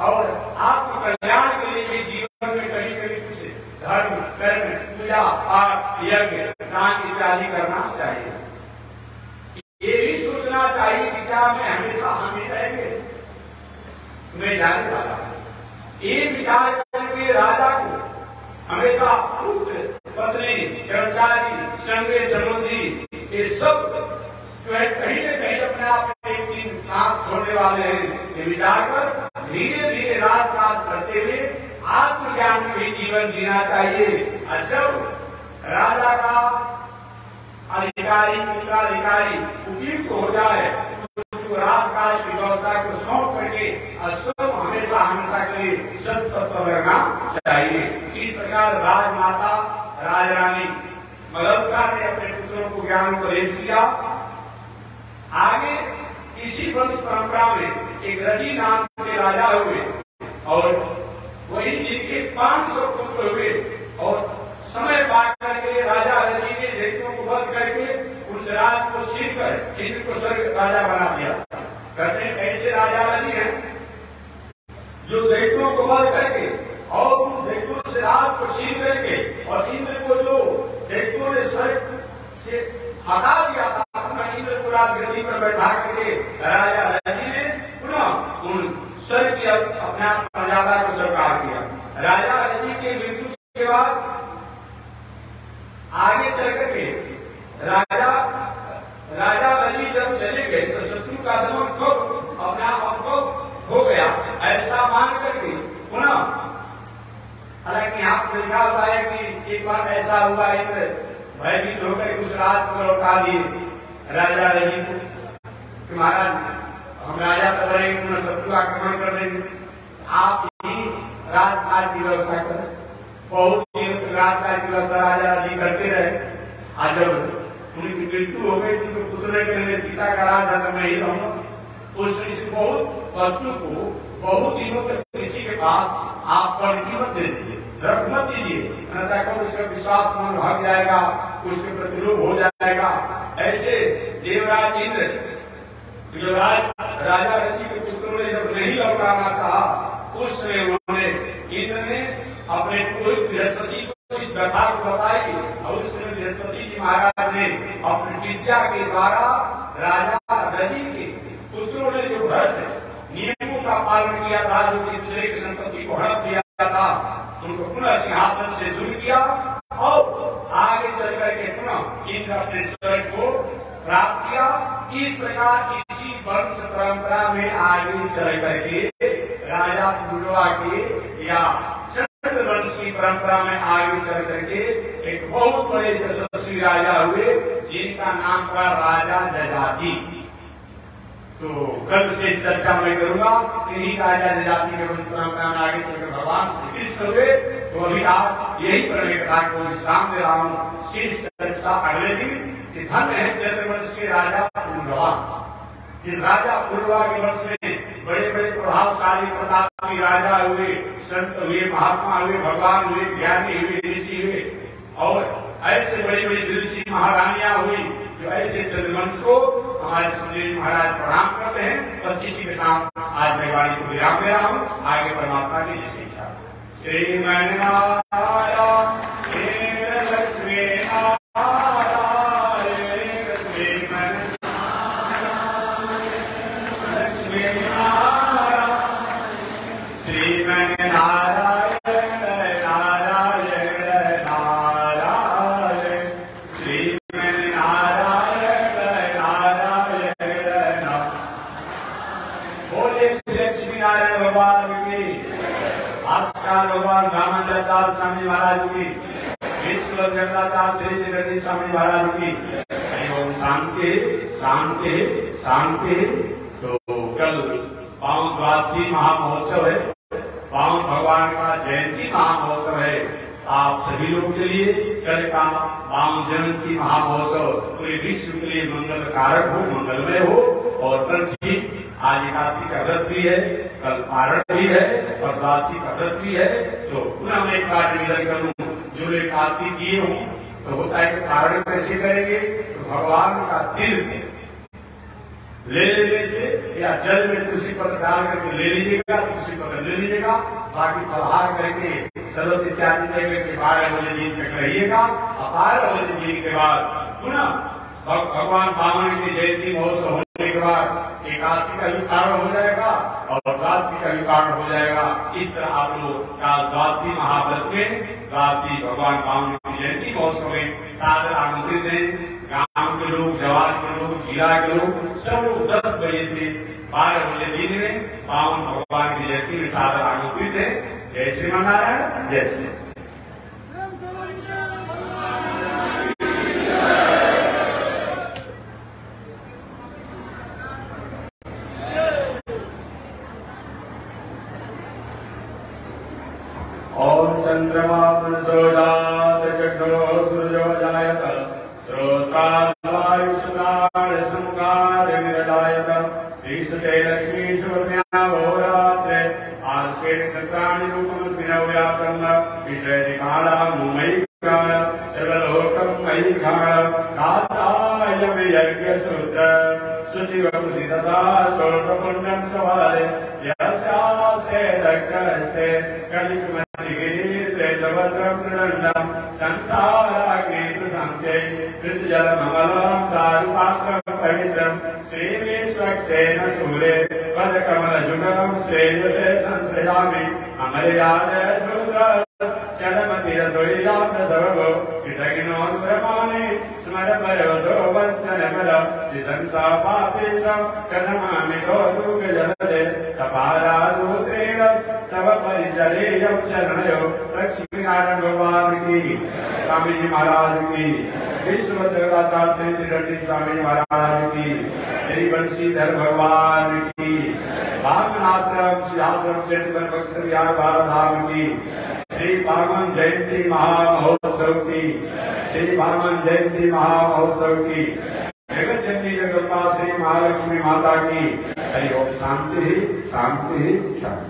और आत्म कल्याण के लिए जीवन में कभी कभी कुछ धर्म, कर्म, पूजा, पाठ, यज्ञ, दान इत्यादि करना चाहिए। ये भी सोचना चाहिए कि क्या मैं हमेशा हानि रहेंगे, मैं जाने वाला ये विचार करके राजा को हमेशा पुत्र पत्नी कर्मचारी संगे समुद्री ये सब जो है कहीं न कहीं अपने आप में एक दिन साथ छोड़ने वाले हैं। ये विचार कर धीरे धीरे राजकाज करते हुए आत्मज्ञान में भी जीवन जीना चाहिए। और जब राजा का अधिकारी उत्तराधिकारी उपयुक्त हो जाए तो उसको राजकाज की व्यवस्था को सौंप करके सब हमेशा हमेशा के लिए सत तत्व करना चाहिए। इस प्रकार राजमाता राजरानी मदरसा ने अपने पुत्रों को ज्ञान उपदेश किया। आगे इसी वंश परंपरा में एक रजी नाम के राजा हुए और वही जिनके 500 पुत्र हुए और समय पाकर करके राजा रजी ने दैत्यों को वध करके उस राज को छीन कर इंद्र को स्वर्ग राजा बना दिया। कहते हैं ऐसे राजा रजी हैं जो दैत्यों को वध करके और उन दैत्यों से राज को छीन करके और इंद्र को जो दैत्यों ने स्वर्ग से हटा दिया था अपना इंद्र को राजगद्दी पर बैठा करके राजा रजी ने पुनः उन स्वर्ग की अपने आप मर्यादा को स्वीकार किया। राजा रजी के मृत्यु के बाद आगे चल करके राजा रजी जब चले गए तो शत्रु का दमन खूब अपने आप हो गया ऐसा मान करके पुनः हालांकि आप देखा हुआ है कि एक बार ऐसा हुआ इंद्र भयभीत होकर उस राज को लौटा दिए राजा रजी को महाराज हम राजा तो बनेंगे पुनः शत्रु आक्रमण कर देंगे आप ही राजकाज की व्यवस्था करें। बहुत राजकाज की व्यवस्था राजा रजी करते रहे। आज जब उनकी मृत्यु हो गई तो पुत्र के लिए पिता का राज मैं ही रहूंगा। उस बहुत वस्तु को बहुत दिनों तक किसी के पास आप पर कीमत दे दीजिए रख मत दीजिए अन्यथा उसका विश्वास मन भाग जाएगा उसके प्रतिलोभ हो जाएगा। ऐसे देवराज इंद्र जो राजा रजी के पुत्रों ने जब नहीं लौटाना चाहा उस समय उन्होंने इंद्र ने अपने पुरोहित बृहस्पति को इस कथा को बताई और उस समय बृहस्पति जी महाराज ने अपनी विद्या के द्वारा राजा रजी के पुत्रों ने जो भ्रष्ट नियमों का पालन किया था जो कि दूसरे की संपत्ति को हड़प दिया था उनको पुनः सिंहासन से दूर किया और आगे चल करके पुनः इंद्र अपने स्वर्ग को प्राप्त किया। इस प्रकार इसी वंश परंपरा में आगे चल करके राजा पुरुवा के या चंद्रवंश की परंपरा में आगे चल करके एक बहुत बड़े यशस्वी राजा हुए जिनका नाम था राजा जजाति। तो कल से चर्चा मैं करूंगा इन्हीं राजा जजाति के वंश परंपरा में आगे चलकर भगवान श्री कृष्ण हुए। तो अभी आज यही पर मैं कथा को विश्राम दे रहा हूँ। शीर्ष चर्चा अगले दिन कि धन्य है चंद्रवंश के राजा पुरुवा। राजा पुरुवा के वंश में बड़े बड़े प्रभावशाली प्रतापी राजा हुए संत हुए महात्मा हुए भगवान हुए ज्ञानी हुए ऋषि हुए और ऐसे बड़ी बड़ी ऋषि महारानियां हुई जो ऐसे चंद्रवंश को हमारे सुखदेव महाराज प्रणाम करते हैं। बस इसी के साथ आज मैं वाणी को विराम दे रहा हूँ। आगे परमात्मा की जिस इच्छा श्रीमन लक्ष्मी भगवान रामाचार्य स्वामी महाराज की विश्व जगदाचार्य श्री जगदीश स्वामी महाराज की ओम शांति शांति शांति। तो कल पावन द्वादशी महामहोत्सव है पावन भगवान का जयंती महामहोत्सव है। आप सभी लोगों के लिए कल का पावन जयंती महामहोत्सव पूरे विश्व के लिए मंगल कारक हो मंगलमय हो। और कल आज एकादशी का व्रत भी है कल पारण भी है और द्वादशी का व्रत भी है। तो पुनः मैं एक बार निवेदन करूं जो एकादशी किए हों तो होता है कि पारण कैसे करेंगे तो भगवान का तीर्थ ले लेने से या जल में तुलसी पत्र डाल करके ले लीजिएगा तुलसी पत्र ले लीजिएगा बाकी फलहार करके सलोत इत्यादि करके 12 बजे दिन तक रहिएगा। 12 बजे दिन के बाद पुनः भगवान वामन की जयंती महोत्सव के बाद एकादशी का भी कारण हो जाएगा और द्वादशी का भी कारण हो जाएगा। इस तरह आप लोग द्वादशी महाव्रत में द्वादशी भगवान वामन की जयंती महोत्सव में सादर आमंत्रित हैं। गांव के लोग, जवान के लोग, जिला के लोग सब लोग 10 बजे से 12 बजे दिन में वामन भगवान की जयंती में सादर आमंत्रित है। जय श्रीमान नारायण, जय श्री। ओम चंद्रमा मनसोजात चक्रो सूर्यो जायत श्रोत्रायुष्मान संकार निरजायत श्रीसुते लक्ष्मी सुवर्ण्या भोरात्रे आस्के चक्राणि रूपम स्मिनव्याकरम विषयदिकाला मुमयि काल सर्वलोकं मयि काल कासायम यज्ञ सूत्र शुचिवपुसितता शोकपुण्यं सवाले यस्यास्ते दक्षिणस्ते कलिकमतिगिरित्रैतवत्रं संसाराग्नि प्रसंख्ये कृतजलममलं दारुपात्रं पवित्रं श्रीविश्वक्सेन सूरे पदकमलजुगं श्रेयसे संश्रयामि अमर्यादय शूद्र चलमतिरसोयाम सर्वो कृतज्ञोन्प्रमाणे स्मर परवसो वञ्चनमल विशंसा पापेशं कथमामि कौतुक जलदे तपारादूत्रेण तव परिचरेयं शरणयो। लक्ष्मीनारायण भगवान की, स्वामी जी महाराज की, विश्व जगदाता श्री त्रिदंडी स्वामी महाराज की, श्री बंशीधर भगवान की, भागनाश्रम श्रीआश्रम क्षेत्र बक्सर बिहार बाराधाम की, श्री भागवन जयंती महामहोत्सव की, श्री भागवन जयंती महामहोत्सव की, जगत जननी जगदम्बा श्री महालक्ष्मी माता की। हरि ओम। शांति ही शांति ही शांति।